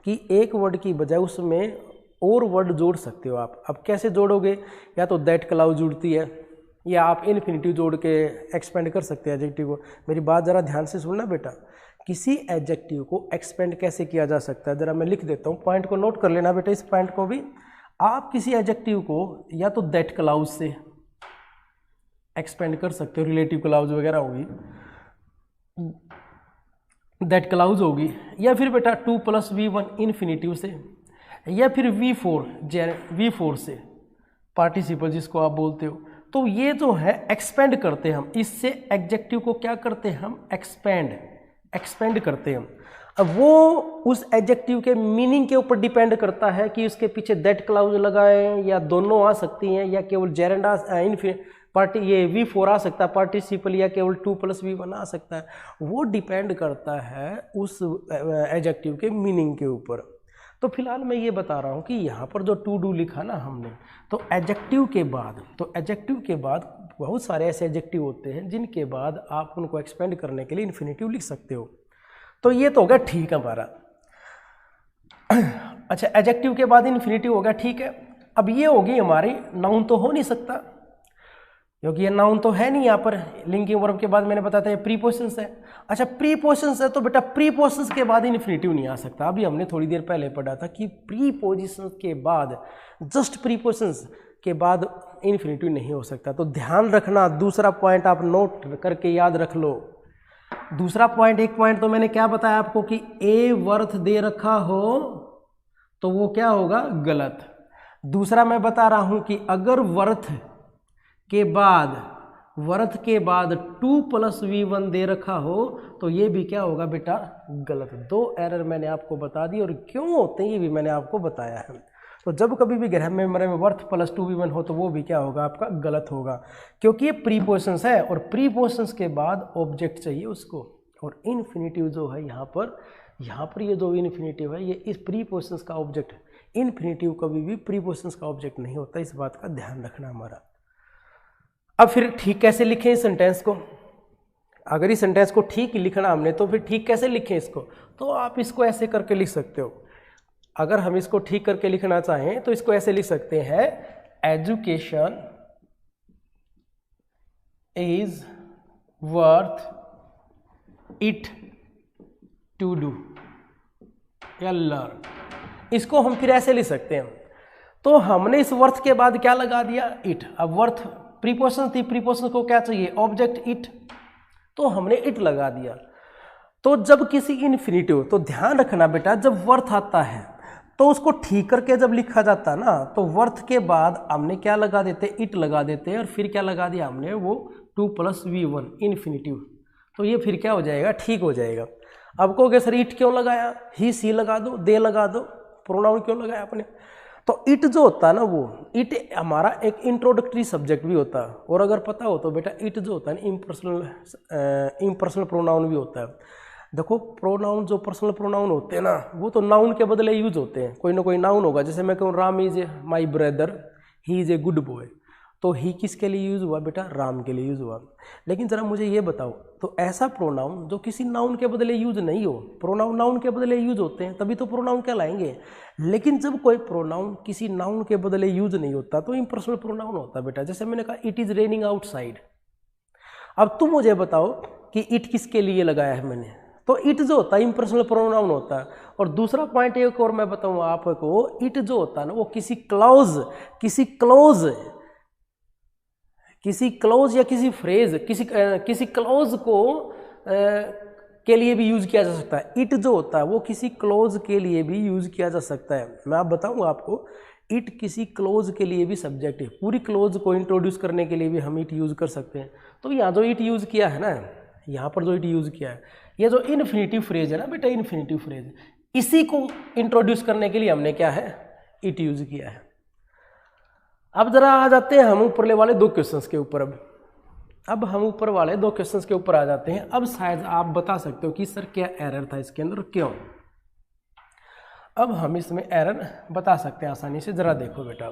कि एक वर्ड की बजाय उसमें और वर्ड जोड़ सकते हो आप। अब कैसे जोड़ोगे? या तो दैट क्लाउज जुड़ती है, या आप इन्फिनिटिव जोड़ के एक्सपेंड कर सकते हैं एडजेक्टिव को। मेरी बात ज़रा ध्यान से सुनना बेटा, किसी एडजेक्टिव को एक्सपेंड कैसे किया जा सकता है, ज़रा मैं लिख देता हूँ, पॉइंट को नोट कर लेना बेटा। इस पॉइंट को भी आप किसी एडजेक्टिव को या तो दैट क्लाउज से एक्सपेंड कर सकते हो, रिलेटिव क्लाउज वगैरह होगी, दैट क्लाउज होगी, या फिर बेटा 2+V1 इन्फिनिटिव से, या फिर V4 से, पार्टिसिपल जिसको आप बोलते हो। तो ये जो है एक्सपेंड करते हैं हम, इससे एडजेक्टिव को क्या करते हैं हम? एक्सपेंड करते हैं। अब वो उस एडजेक्टिव के मीनिंग के ऊपर डिपेंड करता है कि उसके पीछे दैट क्लाउज लगाएं, या दोनों आ सकती हैं, या केवल जेरेंड ये V4 आ सकता है पार्टिसिपल, या केवल 2+V1 आ सकता है। वो डिपेंड करता है उस एडजेक्टिव के मीनिंग के ऊपर। तो फिलहाल मैं ये बता रहा हूँ कि यहाँ पर जो टू डू लिखा ना हमने, तो एडजेक्टिव के बाद बहुत सारे ऐसे एडजेक्टिव होते हैं जिनके बाद आप उनको एक्सपेंड करने के लिए इन्फिनिटिव लिख सकते हो। तो ये तो हो गया ठीक है हमारा। अच्छा, एडजेक्टिव के बाद इन्फिनिटिव हो गया, ठीक है। अब ये होगी हमारी, नाउन तो हो नहीं सकता क्योंकि ये नाउन तो है नहीं यहाँ पर। लिंकिंग वर्ब के बाद मैंने बताया था ये प्रीपोजिशंस है। अच्छा, प्रीपोजिशंस है तो बेटा प्रीपोजिशंस के बाद इन्फिनिटिव नहीं आ सकता। अभी हमने थोड़ी देर पहले पढ़ा था कि प्रीपोजिशंस के बाद, जस्ट प्रीपोजिशंस के बाद इन्फिनिटिव नहीं हो सकता। तो ध्यान रखना, दूसरा पॉइंट आप नोट करके याद रख लो। दूसरा पॉइंट, एक पॉइंट तो मैंने क्या बताया आपको कि ए वर्थ दे रखा हो तो वो क्या होगा? गलत। दूसरा मैं बता रहा हूं कि अगर वर्थ के बाद 2+V1 दे रखा हो तो ये भी क्या होगा बेटा? गलत। दो एरर मैंने आपको बता दी, और क्यों होते हैं ये भी मैंने आपको बताया है। तो जब कभी भी ग्रामर में वर्थ +2V1 हो तो वो भी क्या होगा? आपका गलत होगा, क्योंकि ये प्रीपोजिशंस है और प्रीपोजिशंस के बाद ऑब्जेक्ट चाहिए उसको। और इन्फिनिटिव जो है यहाँ पर ये जो इन्फिनिटिव है ये इस प्रीपोजिशंस का ऑब्जेक्ट है। इन्फिनिटिव कभी भी प्रीपोजिशंस का ऑब्जेक्ट नहीं होता, इस बात का ध्यान रखना हमारा। अब फिर ठीक कैसे लिखें इस सेंटेंस को? अगर इस सेंटेंस को ठीक लिखना हमने तो फिर ठीक कैसे लिखें इसको, तो आप इसको ऐसे करके लिख सकते हो। अगर हम इसको ठीक करके लिखना चाहें तो इसको ऐसे लिख सकते हैं, education is worth it to do या लर्न। इसको हम फिर ऐसे लिख सकते हैं। तो हमने इस वर्थ के बाद क्या लगा दिया, इट। अब वर्थ प्रीपोजिशन थी, प्रीपोजिशन को क्या चाहिए, ऑब्जेक्ट इट, तो हमने इट लगा दिया। तो जब किसी इन्फिनिटिव, तो ध्यान रखना बेटा, जब वर्थ आता है तो उसको ठीक करके जब लिखा जाता है ना, तो वर्थ के बाद हमने क्या लगा देते, इट लगा देते हैं, और फिर क्या लगा दिया हमने, वो 2 + V1 इन्फिनिटिव। तो ये फिर क्या हो जाएगा, ठीक हो जाएगा। अब कहोगे सर इट क्यों लगाया, ही सी लगा दो, दे लगा दो, प्रोनाउन क्यों लगाया आपने। तो इट जो होता है ना, वो इट हमारा एक इंट्रोडक्टरी सब्जेक्ट भी होता है। और अगर पता हो तो बेटा इट जो होता है ना, इम्पर्सनल प्रोनाउन भी होता है। देखो प्रोनाउन, जो पर्सनल प्रोनाउन होते हैं ना, वो तो नाउन के बदले यूज होते हैं। कोई ना कोई नाउन होगा, जैसे मैं कहूँ Ram is a my brother, he is a good boy, तो ही किसके लिए यूज हुआ बेटा, राम के लिए यूज हुआ। लेकिन जरा मुझे ये बताओ, तो ऐसा प्रोनाउन जो किसी नाउन के बदले यूज नहीं हो, प्रोनाउन नाउन के बदले यूज होते हैं तभी तो प्रोनाउन कहलाएंगे। लेकिन जब कोई प्रोनाउन किसी नाउन के बदले यूज नहीं होता तो इम्पर्सनल प्रोनाउन होता है बेटा। जैसे मैंने कहा इट इज रेनिंग आउटसाइड। अब तुम मुझे बताओ कि इट किसके लिए लगाया है मैंने, तो इट जो होता है इम्पर्सनल प्रोनाउन होता है। और दूसरा पॉइंट एक और मैं बताऊँ आपको, इट जो होता है ना, वो किसी क्लॉज या किसी फ्रेज, किसी क्लॉज को के लिए भी यूज किया जा सकता है। इट जो होता है वो किसी क्लॉज के लिए भी यूज किया जा सकता है। मैं आप बताऊंगा आपको, इट किसी क्लॉज के लिए भी सब्जेक्ट है। पूरी क्लॉज को इंट्रोड्यूस करने के लिए भी हम इट यूज कर सकते हैं। तो यहाँ जो इट यूज किया है ना, यहाँ पर जो इट यूज किया है, ये जो इन्फिनिटिव फ्रेज है ना बेटा, इन्फिनिटिव फ्रेज, इसी को इंट्रोड्यूस करने के लिए हमने क्या है, इट यूज किया है। अब जरा आ जाते हैं हम ऊपरले वाले 2 क्वेश्चंस के ऊपर। अब हम ऊपर वाले 2 क्वेश्चंस के ऊपर आ जाते हैं। अब शायद आप बता सकते हो कि सर क्या एरर था इसके अंदर, क्यों। अब हम इसमें एरर बता सकते हैं आसानी से, जरा देखो बेटा।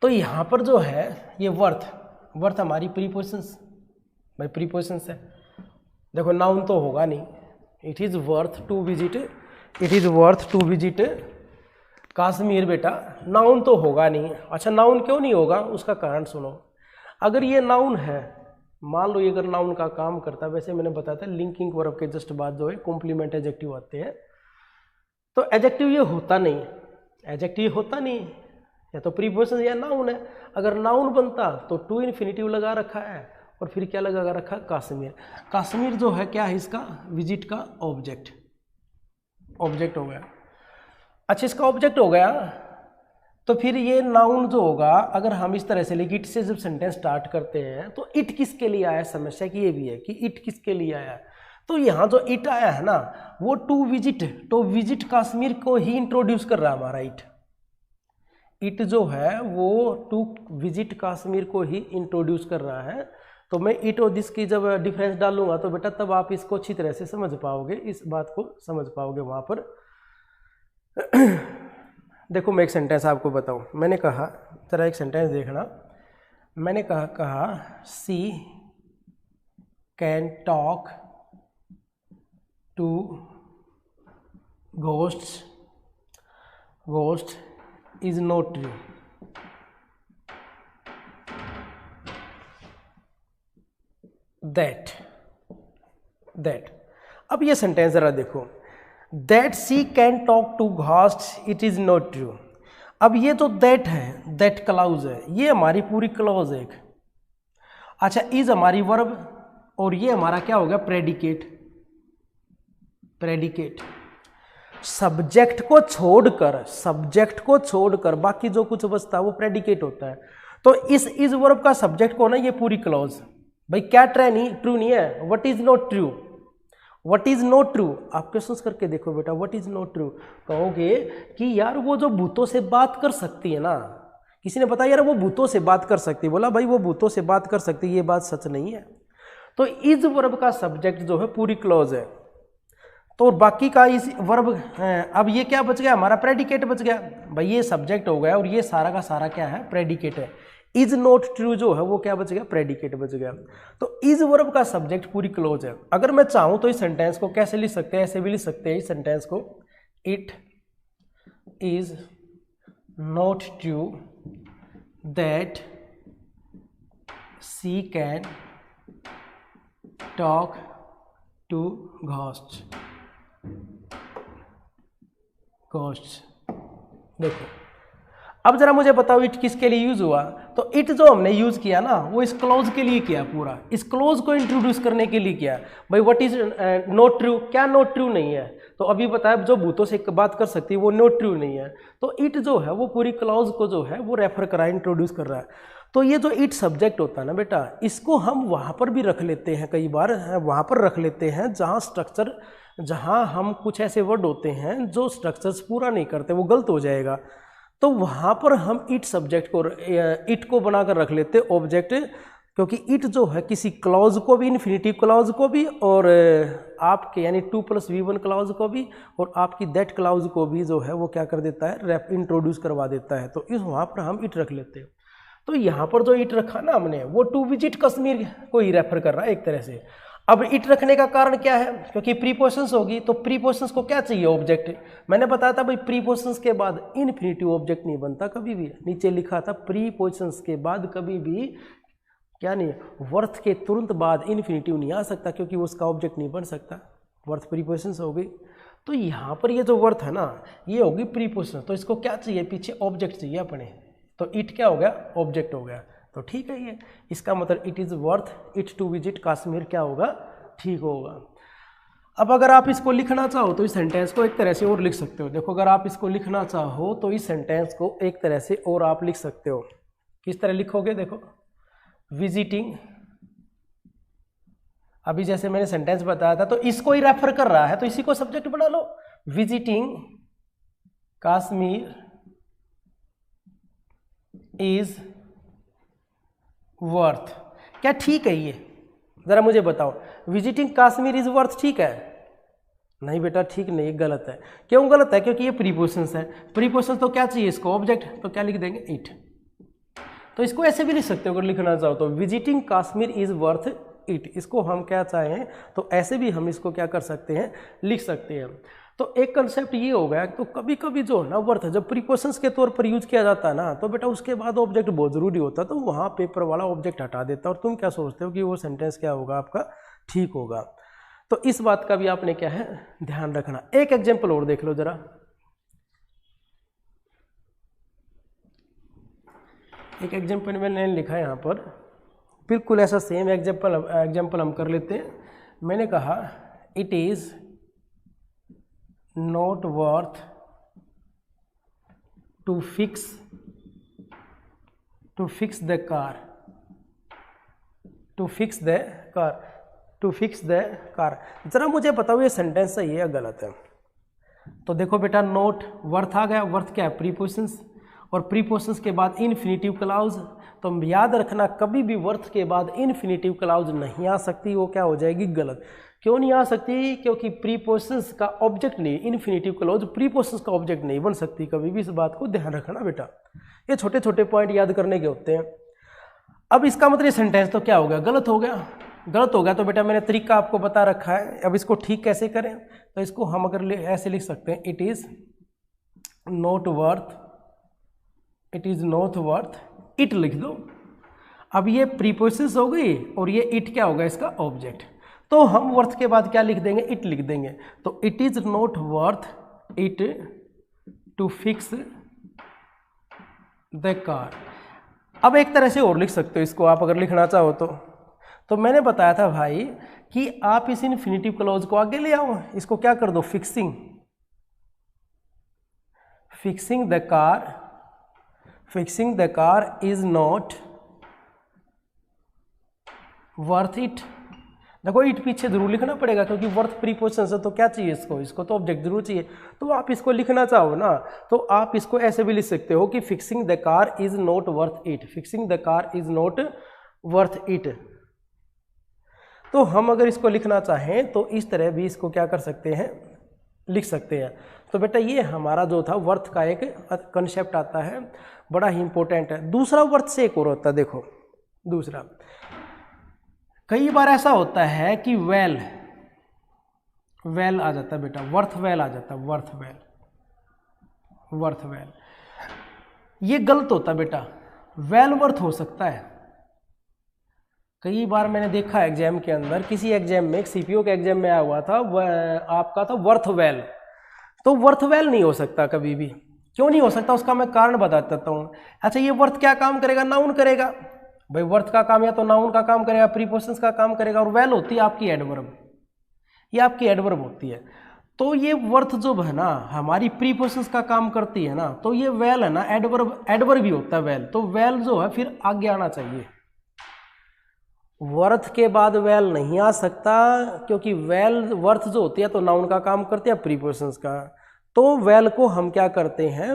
तो यहां पर जो है ये वर्थ हमारी प्रीपोजिशंस, भाई प्रीपोजिशंस है। देखो नाउन तो होगा नहीं, it is worth to visit Kashmir बेटा, नाउन तो होगा नहीं। अच्छा नाउन क्यों नहीं होगा, उसका कारण सुनो। अगर ये नाउन है, मान लो ये अगर नाउन का काम करता है, वैसे मैंने बताया था लिंकिंग वर्ब के जस्ट बाद जो है कॉम्प्लीमेंट एडजेक्टिव आते हैं, तो एडजेक्टिव ये होता नहीं, या तो प्रीपोजिशन या नाउन है। अगर नाउन बनता तो टू इन्फिनिटिव लगा रखा है, और फिर क्या लगा रखा है, कश्मीर जो है क्या है इसका, विजिट का ऑब्जेक्ट हो गया। अच्छा इसका ऑब्जेक्ट हो गया, तो फिर ये नाउन जो होगा, अगर हम इस तरह से लिख, इट से जब सेंटेंस स्टार्ट करते हैं तो इट किसके लिए आया, समस्या की ये भी है कि इट किसके लिए आया। तो यहाँ जो इट आया है ना, वो टू विजिट कश्मीर को ही इंट्रोड्यूस कर रहा है हमारा इट जो है वो टू विजिट कश्मीर को ही इंट्रोड्यूस कर रहा है। तो मैं इट और दिस की जब डिफरेंस डालूंगा तो बेटा तब आप इसको अच्छी तरह से समझ पाओगे, इस बात को समझ पाओगे वहाँ पर। देखो मैं एक सेंटेंस आपको बताऊं, मैंने कहा, जरा एक सेंटेंस देखना, मैंने कहा she can talk to ghost is not true. That अब ये सेंटेंस जरा देखो, that she can talk to ghost it is not true. अब ये जो दैट है, दैट क्लाउज है, ये हमारी पूरी क्लॉज है। अच्छा इज हमारी वर्ब, और ये हमारा क्या हो गया, प्रेडिकेट। सब्जेक्ट को छोड़कर बाकी जो कुछ बचता है वो प्रेडिकेट होता है। तो इस वर्ब का सब्जेक्ट को ना, ये पूरी क्लॉज, भाई क्या ट्रू नहीं है, व्हाट इज नॉट ट्रू। आप क्वेश्चन करके देखो बेटा, व्हाट इज नॉट ट्रू। कहोगे कि यार वो जो भूतों से बात कर सकती है ना, किसी ने बताया यार वो भूतों से बात कर सकती है, बोला भाई वो भूतों से बात कर सकती है, ये बात सच नहीं है। तो इस वर्ब का सब्जेक्ट जो है पूरी क्लॉज है, तो बाकी का इस वर्ब, अब ये क्या बच गया हमारा, प्रेडिकेट बच गया। भाई ये सब्जेक्ट हो गया और ये सारा का सारा क्या है, प्रेडिकेट है। इज नॉट ट्रू जो है वो क्या बच गया, प्रेडिकेट बच गया। तो इज वर्ब का सब्जेक्ट पूरी क्लोज है। अगर मैं चाहूं तो इस सेंटेंस को कैसे लिख सकते हैं, ऐसे भी लिख सकते हैं इस सेंटेंस को, it is not true that she can talk to ghost. देखो अब जरा मुझे बताओ इट किसके लिए यूज हुआ। तो इट जो हमने यूज किया ना वो इस क्लोज के लिए किया, पूरा इस क्लोज को इंट्रोड्यूस करने के लिए किया। भाई व्हाट इज नॉट ट्रू, क्या नॉट ट्रू नहीं है, तो अभी बताया जो भूतों से बात कर सकती है वो नॉट ट्रू नहीं है। तो इट जो है वो पूरी क्लोज को जो है वो रेफर करा, इंट्रोड्यूस कर रहा है। तो ये जो इट सब्जेक्ट होता है ना बेटा, इसको हम वहाँ पर भी रख लेते हैं, कई बार वहाँ पर रख लेते हैं जहाँ स्ट्रक्चर, जहाँ हम कुछ ऐसे वर्ड होते हैं जो स्ट्रक्चर्स पूरा नहीं करते, वो गलत हो जाएगा। तो वहाँ पर हम इट सब्जेक्ट को, इट को बनाकर रख लेते ऑब्जेक्ट, क्योंकि इट जो है किसी क्लॉज को भी, इन्फिनिटिव क्लॉज को भी, और आपके यानी 2+V1 क्लॉज को भी, और आपकी दैट क्लॉज को भी जो है वो क्या कर देता है, इंट्रोड्यूस करवा देता है। तो इस वहाँ पर हम इट रख लेते हैं। तो यहाँ पर जो इट रखा ना हमने वो टू विजिट कश्मीर को ही रेफर कर रहा है एक तरह से। अब इट रखने का कारण क्या है, क्योंकि प्रीपोजिशंस होगी, तो प्रीपोजिशंस को क्या चाहिए, ऑब्जेक्ट। मैंने बताया था भाई प्रीपोजिशंस के बाद इन्फिनिटिव ऑब्जेक्ट नहीं बनता कभी भी, नीचे लिखा था प्रीपोजिशंस के बाद कभी भी क्या नहीं, वर्थ के तुरंत बाद इन्फिनिटिव नहीं आ सकता, क्योंकि उसका ऑब्जेक्ट नहीं बन सकता, वर्थ प्रीपोजिशंस हो गई। तो यहाँ पर ये जो वर्थ है ना ये होगी प्रीपोजिशन, तो इसको क्या चाहिए, पीछे ऑब्जेक्ट चाहिए अपने, तो इट क्या हो गया, ऑब्जेक्ट हो गया। तो ठीक है, ये इसका मतलब it is worth it to visit Kashmir क्या होगा, ठीक होगा। अब अगर आप इसको लिखना चाहो तो इस सेंटेंस को एक तरह से और लिख सकते हो। देखो अगर आप इसको लिखना चाहो तो इस सेंटेंस को एक तरह से और आप लिख सकते हो। किस तरह लिखोगे, देखो विजिटिंग, अभी जैसे मैंने सेंटेंस बताया था तो इसको ही रेफर कर रहा है, तो इसी को सब्जेक्ट बना लो, विजिटिंग कश्मीर इज वर्थ। क्या ठीक है ये, जरा मुझे बताओ, विजिटिंग कश्मीर इज वर्थ ठीक है? नहीं बेटा ठीक नहीं, गलत है। क्यों गलत है, क्योंकि ये प्रीपोजिशंस है। प्रीपोजिशंस तो क्या चाहिए इसको, ऑब्जेक्ट, तो क्या लिख देंगे, इट। तो इसको ऐसे भी लिख सकते हो अगर लिखना चाहो तो, visiting Kashmir is worth it. इसको हम क्या चाहें तो ऐसे भी हम इसको क्या कर सकते हैं, लिख सकते हैं। तो एक कंसेप्ट ये हो गया, तो कभी कभी जो है ना वर्थ जब प्रीपोजिशंस के तौर पर यूज किया जाता है ना, तो बेटा उसके बाद ऑब्जेक्ट बहुत जरूरी होता है, तो वहाँ पेपर वाला ऑब्जेक्ट हटा देता है, और तुम क्या सोचते हो कि वो सेंटेंस क्या होगा आपका, ठीक होगा। तो इस बात का भी आपने क्या है ध्यान रखना। एक एग्जाम्पल और देख लो जरा, एक एग्जाम्पल मैंने लिखा है यहाँ पर, बिल्कुल ऐसा सेम एग्जाम्पल हम कर लेते हैं। मैंने कहा it is not worth to fix the car, to fix the car। जरा मुझे बताओ ये सेंटेंस सही है या गलत है। तो देखो बेटा नोट वर्थ आ गया, वर्थ क्या है, प्रीपोजिशंस, और प्रीपोजिशंस के बाद इन्फिनिटिव क्लाउज। तो याद रखना कभी भी वर्थ के बाद इन्फिनिटिव क्लाउज नहीं आ सकती, वो क्या हो जाएगी, गलत। क्यों नहीं आ सकती, क्योंकि प्रीपोजिशंस का ऑब्जेक्ट नहीं, इन्फिनिटिव क्लॉज प्रीपोजिशंस का ऑब्जेक्ट नहीं बन सकती कभी भी, इस बात को ध्यान रखना बेटा। ये छोटे छोटे पॉइंट याद करने के होते हैं। अब इसका मतलब ये सेंटेंस तो क्या हो गया, गलत हो गया। गलत हो गया तो बेटा मैंने तरीका आपको बता रखा है, अब इसको ठीक कैसे करें। तो इसको हम अगर ऐसे लिख सकते हैं, it is not worth it लिख दो। अब ये प्रीपोजिशंस हो गई और ये इट क्या होगा, इसका ऑब्जेक्ट। तो हम वर्थ के बाद क्या लिख देंगे, इट लिख देंगे। तो it is not worth it to fix the car. अब एक तरह से और लिख सकते हो इसको आप अगर लिखना चाहो तो मैंने बताया था भाई कि आप इस इन्फिनिटिव क्लॉज को आगे ले आओ, इसको क्या कर दो, fixing the car is not worth it. देखो इट पीछे जरूर लिखना पड़ेगा क्योंकि वर्थ प्रीपोजिशन है, तो क्या चाहिए इसको तो ऑब्जेक्ट जरूर चाहिए। तो आप इसको लिखना चाहो ना तो आप इसको ऐसे भी लिख सकते हो कि fixing the car is not worth it, fixing the car is not worth it. तो हम अगर इसको लिखना चाहें तो इस तरह भी इसको क्या कर सकते हैं, लिख सकते हैं। तो बेटा ये हमारा जो था वर्थ का एक कंसेप्ट आता है, बड़ा ही इंपॉर्टेंट है। दूसरा वर्थ से एक और होता है, देखो दूसरा, कई बार ऐसा होता है कि वेल आ जाता है बेटा, वर्थ वेल आ जाता है, वर्थ वेल, ये गलत होता है बेटा, वेल वर्थ हो सकता है। कई बार मैंने देखा एग्जाम के अंदर, किसी एग्जाम में, एक सीपीओ के एग्जाम में आया हुआ था, आपका था वर्थ वेल, तो वर्थ वेल नहीं हो सकता कभी भी। क्यों नहीं हो सकता, उसका मैं कारण बता देता हूँ। अच्छा, ये वर्थ क्या काम करेगा, नाउन करेगा भाई, वर्थ का काम या तो नाउन का काम करेगा, प्रीपोजिशंस का काम करेगा, और वेल होती है आपकी एडवर्ब, ये आपकी एडवर्ब होती है। तो ये वर्थ जो है ना हमारी प्रीपोजिशंस का काम करती है ना, तो ये वेल है ना एडवर्ब भी होता है वेल, तो वेल जो है फिर आगे आना चाहिए, वर्थ के बाद वेल नहीं आ सकता, क्योंकि वेल वर्थ जो होती है तो नाउन का काम करती है, प्रीपोजिशंस का, तो वेल को हम क्या करते हैं,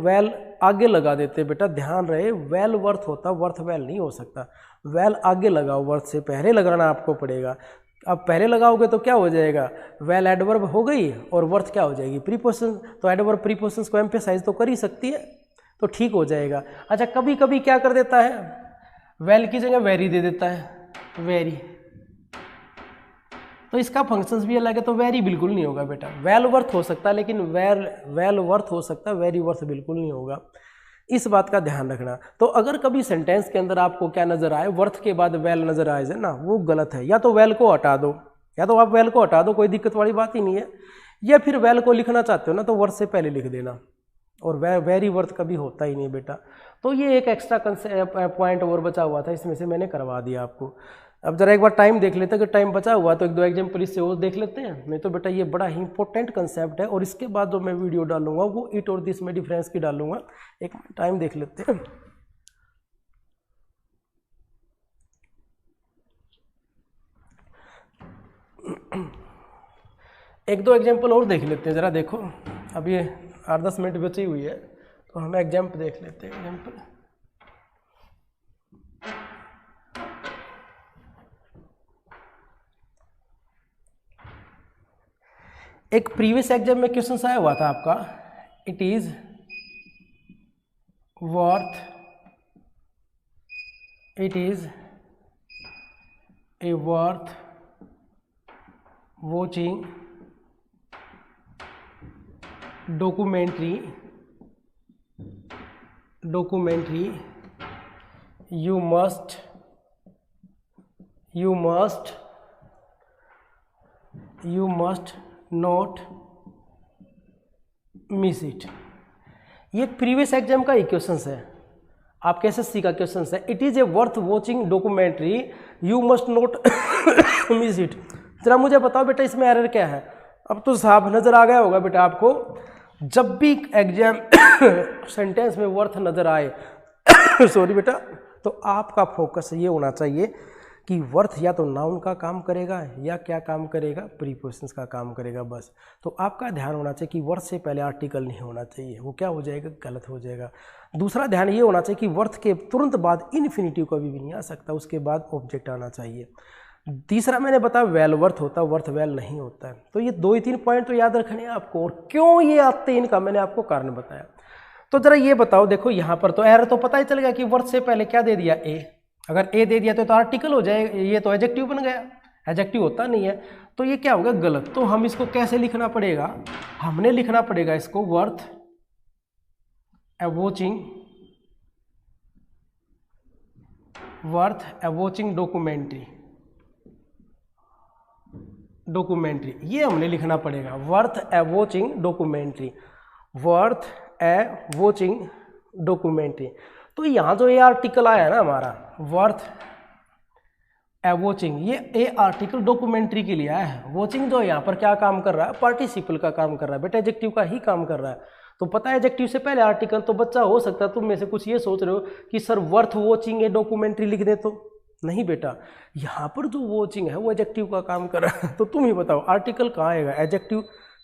वेल आगे लगा देते हैं बेटा, ध्यान रहे, वेल वर्थ होता, वर्थ वेल नहीं हो सकता, वेल आगे लगाओ, वर्थ से पहले लगाना आपको पड़ेगा। अब पहले लगाओगे तो क्या हो जाएगा, वेल एडवर्ब हो गई और वर्थ क्या हो जाएगी, प्रीपोजिशन, तो एडवर्ब प्रीपोजिशंस को एम्फेसाइज तो कर ही सकती है, तो ठीक हो जाएगा। अच्छा, कभी कभी क्या कर देता है, वेल की जगह वेरी दे देता है, वेरी, तो इसका फंक्शंस भी अलग है, तो वेरी बिल्कुल नहीं होगा बेटा, वेल वर्थ हो सकता है लेकिन वेल वर्थ हो सकता है, वेरी वर्थ बिल्कुल नहीं होगा, इस बात का ध्यान रखना। तो अगर कभी सेंटेंस के अंदर आपको क्या नजर आए, वर्थ के बाद वेल नजर आए ना, वो गलत है, या तो वेल को हटा दो, या तो आप वेल को हटा दो, कोई दिक्कत वाली बात ही नहीं है, या फिर वेल को लिखना चाहते हो ना तो वर्थ से पहले लिख देना, और वेरी वर्थ कभी होता ही नहीं बेटा। तो ये एक एक्स्ट्रा पॉइंट और बचा हुआ था, इसमें से मैंने करवा दिया आपको। अब जरा एक बार टाइम देख लेते हैं, अगर टाइम बचा हुआ तो एक दो एग्जाम्पल इससे और देख लेते हैं, नहीं तो बेटा ये बड़ा ही इंपॉर्टेंट कंसेप्ट है, और इसके बाद जो मैं वीडियो डालूंगा वो इट और दिस में डिफरेंस की डालूंगा। एक टाइम देख लेते हैं, एक दो एग्जाम्पल और देख लेते हैं, जरा देखो, अब ये 8-10 मिनट बची हुई है, तो हम एग्जाम्पल देख लेते हैं। एग्जाम्पल, एक प्रीवियस एग्जाम में क्वेश्चन आया हुआ था आपका, it is worth, it is a worth watching documentary you must not miss it. ये प्रीवियस एग्जाम का ही क्वेश्चन है, आपके एसएससी का क्वेश्चन है। It is a worth watching documentary, you must not miss it. जरा मुझे बताओ बेटा इसमें एरर क्या है। अब तो साफ नजर आ गया होगा बेटा आपको, जब भी एग्जाम सेंटेंस में वर्थ नजर आए सॉरी बेटा, तो आपका फोकस ये होना चाहिए कि वर्थ या तो नाउन का काम करेगा या क्या काम करेगा, प्रीपोजिशंस का काम करेगा, बस। तो आपका ध्यान होना चाहिए कि वर्थ से पहले आर्टिकल नहीं होना चाहिए, वो क्या हो जाएगा, गलत हो जाएगा। दूसरा ध्यान ये होना चाहिए कि वर्थ के तुरंत बाद इन्फिनिटिव कभी भी नहीं आ सकता, उसके बाद ऑब्जेक्ट आना चाहिए। तीसरा मैंने बताया वेल वर्थ होता है, वर्थ वेल नहीं होता है। तो ये 2-3 पॉइंट तो याद रखने हैं आपको, और क्यों ये आते हैं इनका मैंने आपको कारण बताया। तो जरा ये बताओ, देखो यहाँ पर तो एरर तो पता ही चल गया कि वर्थ से पहले क्या दे दिया, ए। अगर ए दे दिया तो आर्टिकल हो जाएगा, ये तो एडजेक्टिव बन गया, एडजेक्टिव होता नहीं है, तो ये क्या होगा, गलत। तो हम इसको कैसे लिखना पड़ेगा, हमने लिखना पड़ेगा इसको वर्थ ए वॉचिंग डॉक्यूमेंट्री, ये हमने लिखना पड़ेगा, वर्थ ए वॉचिंग डॉक्यूमेंट्री। तो यहाँ जो ये आर्टिकल आया ना हमारा वर्थ ए वॉचिंग, ये ए आर्टिकल डॉक्यूमेंट्री के लिए आया है। वॉचिंग जो यहाँ पर क्या काम कर रहा है, पार्टिसिपल का काम कर रहा है बेटा, एडजेक्टिव का ही काम कर रहा है। तो पता है एडजेक्टिव से पहले आर्टिकल, तो बच्चा हो सकता है तुम में से कुछ ये सोच रहे हो कि सर वर्थ वॉचिंग ए डॉक्यूमेंट्री लिख दे, तो नहीं बेटा, यहाँ पर जो वॉचिंग है वो एडजेक्टिव का काम कर रहा है। तो तुम ही बताओ आर्टिकल कहाँ आएगा, एडजेक्टिव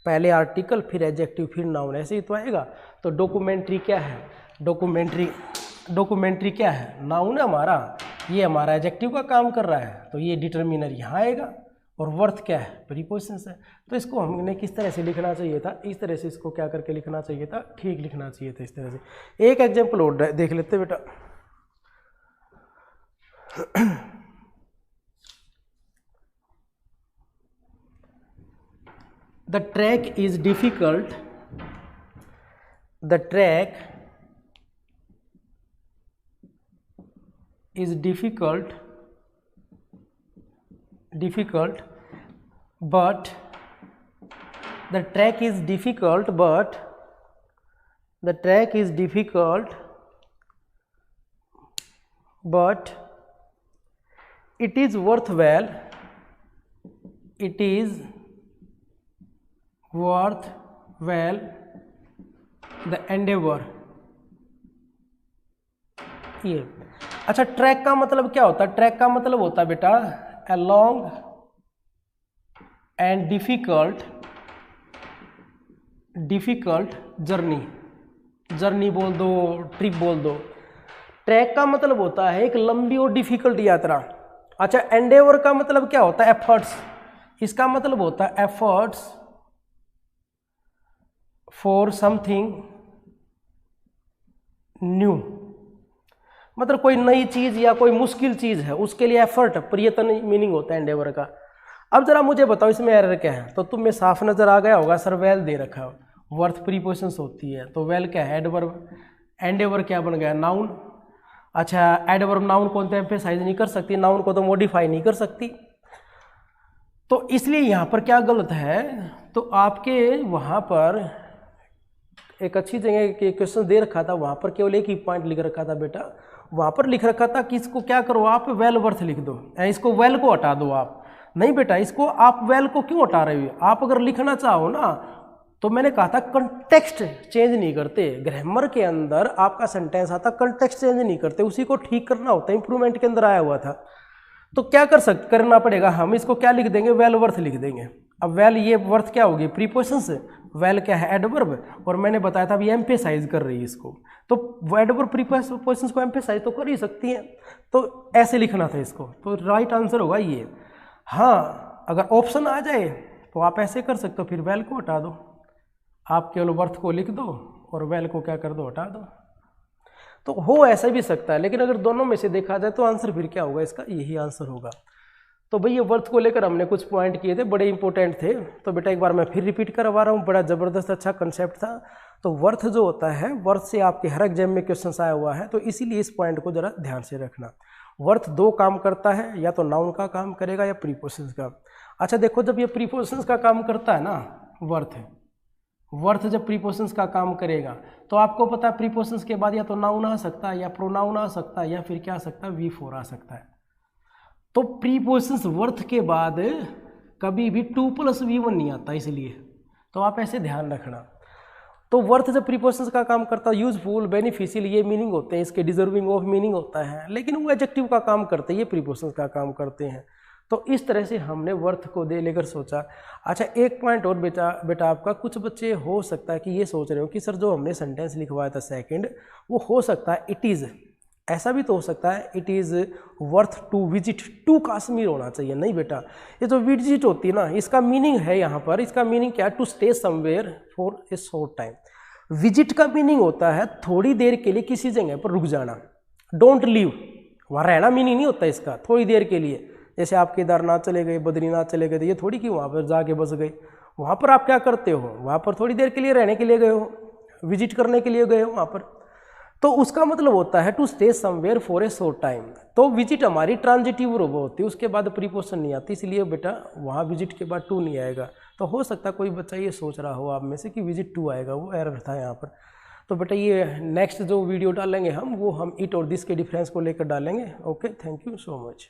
पहले आर्टिकल फिर एडजेक्टिव फिर नाउन, ऐसे ही तो आएगा। तो डॉक्यूमेंट्री क्या है, डॉक्यूमेंट्री क्या है, नाउन है हमारा, ये हमारा एडजेक्टिव का काम कर रहा है, तो ये डिटर्मिनर यहाँ आएगा, और वर्थ क्या है, प्रीपोजिशन है। तो इसको हमने किस तरह से लिखना चाहिए था, इस तरह से इसको क्या करके लिखना चाहिए था, ठीक लिखना चाहिए था इस तरह से। एक एग्जाम्पल और देख लेते बेटा। The track is difficult. The track is difficult, but the track is difficult, but the track is difficult, but it is worthwhile. It is worthwhile the endeavor। ये अच्छा, ट्रैक का मतलब क्या होता है? ट्रैक का मतलब होता है बेटा a long and difficult journey बोल दो, ट्रिप बोल दो। ट्रैक का मतलब होता है एक लंबी और डिफिकल्ट यात्रा। अच्छा, एंडेवर का मतलब क्या होता है? एफर्ट्स। इसका मतलब होता है एफर्ट्स फॉर समथिंग न्यू, मतलब कोई नई चीज या कोई मुश्किल चीज है उसके लिए एफर्ट, प्रयत्न मीनिंग होता है एंडेवर का। अब जरा मुझे बताओ इसमें एरर क्या है? तो तुम्हें साफ नजर आ गया होगा, सर वेल दे रखा है, वर्थ प्रीपोजिशंस होती है, तो वेल क्या है? एडवर्ब। एंडेवर क्या बन गया? नाउन। अच्छा, एडवर्ब नाउन को तो एम्फेसाइज नहीं कर सकती, नाउन को तो मॉडिफाई नहीं कर सकती, तो इसलिए यहां पर क्या गलत है? तो आपके वहां पर एक अच्छी जगह के क्वेश्चन दे रखा था, वहां पर केवल एक ही पॉइंट लिख रखा था बेटा, वहां पर लिख रखा था कि इसको क्या करो आप, वेल वर्थ लिख दो, इसको वेल को हटा दो आप। नहीं बेटा, इसको आप वेल को क्यों हटा रहे हो? आप अगर लिखना चाहो ना, तो मैंने कहा था कंटेक्स्ट चेंज नहीं करते, ग्रामर के अंदर आपका सेंटेंस आता, कंटेक्स्ट चेंज नहीं करते, उसी को ठीक करना होता है, इंप्रूवमेंट के अंदर आया हुआ था। तो क्या करना पड़ेगा, हम इसको क्या लिख देंगे? वेल वर्थ लिख देंगे। अब वेल, ये वर्थ क्या होगी? प्रीपोजिशन। वेल क्या है? एडवर्ब। और मैंने बताया था अभी एम्फेसाइज कर रही है इसको, तो एडवर्ब प्रीपोजिशन को एम्फेसाइज तो कर ही सकती है, तो ऐसे लिखना था इसको, तो राइट आंसर होगा ये। हाँ, अगर ऑप्शन आ जाए तो आप ऐसे कर सकते हो, फिर वेल को हटा दो, आप केवल वर्थ को लिख दो और वेल को क्या कर दो? हटा दो। तो हो ऐसा भी सकता है, लेकिन अगर दोनों में से देखा जाए तो आंसर फिर क्या होगा? इसका यही आंसर होगा। तो भाई ये वर्थ को लेकर हमने कुछ पॉइंट किए थे, बड़े इंपॉर्टेंट थे, तो बेटा एक बार मैं फिर रिपीट करवा रहा हूँ, बड़ा ज़बरदस्त अच्छा कंसेप्ट था। तो वर्थ जो होता है, वर्थ से आपके हर एग्जाम में क्वेश्चन आया हुआ है, तो इसीलिए इस पॉइंट को जरा ध्यान से रखना। वर्थ दो काम करता है, या तो नाउन का काम करेगा या प्रीपोजिशंस का। अच्छा देखो, जब ये प्रीपोजिशंस का काम करता है ना, वर्थ जब प्रीपोजिशंस का काम करेगा, तो आपको पता है प्रीपोजिशंस के बाद या तो नाउन आ सकता है, या प्रोनाउन आ सकता है, या फिर क्या आ सकता है? V4 आ सकता है। तो प्रीपोजिशंस वर्थ के बाद कभी भी 2+V1 नहीं आता, इसलिए तो आप ऐसे ध्यान रखना। तो वर्थ जब प्रीपोजिशंस का काम करता है, यूजफुल, बेनिफिशियल, ये मीनिंग होते हैं, इसके डिजर्विंग ऑफ मीनिंग होता है, लेकिन वो एडजेक्टिव का काम करते हैं, ये प्रीपोजिशंस का काम करते हैं। तो इस तरह से हमने वर्थ को दे लेकर सोचा। अच्छा, एक पॉइंट और बेटा आपका, कुछ बच्चे हो सकता है कि ये सोच रहे हो कि सर जो हमने सेंटेंस लिखवाया था सेकंड, वो हो सकता है इट इज़, ऐसा भी तो हो सकता है it is worth to visit to Kashmir होना चाहिए। नहीं बेटा, ये जो विजिट होती है ना, इसका मीनिंग है यहाँ पर, इसका मीनिंग क्या है? To stay somewhere for a short time. Visit का मीनिंग होता है थोड़ी देर के लिए किसी जगह पर रुक जाना, डोंट लीव, वहाँ रहना मीनिंग नहीं होता इसका, थोड़ी देर के लिए। जैसे आप केदारनाथ चले गए, बद्रीनाथ चले गए, तो ये थोड़ी कि वहाँ पर जाके बस गए, वहाँ पर आप क्या करते हो? वहाँ पर थोड़ी देर के लिए रहने के लिए गए हो, विजिट करने के लिए गए हो वहाँ पर, तो उसका मतलब होता है to stay somewhere for a short time. तो विजिट हमारी ट्रांजिटिव वर्ब होती है, उसके बाद प्रीपोजिशन नहीं आती, इसलिए बेटा वहाँ विजिट के बाद टू नहीं आएगा। तो हो सकता है कोई बच्चा ये सोच रहा हो आप में से कि विजिट टू आएगा, वो एरर था यहाँ पर। तो बेटा ये नेक्स्ट जो वीडियो डालेंगे हम, वो हम इट और दिस के डिफरेंस को लेकर डालेंगे। Okay, thank you so much.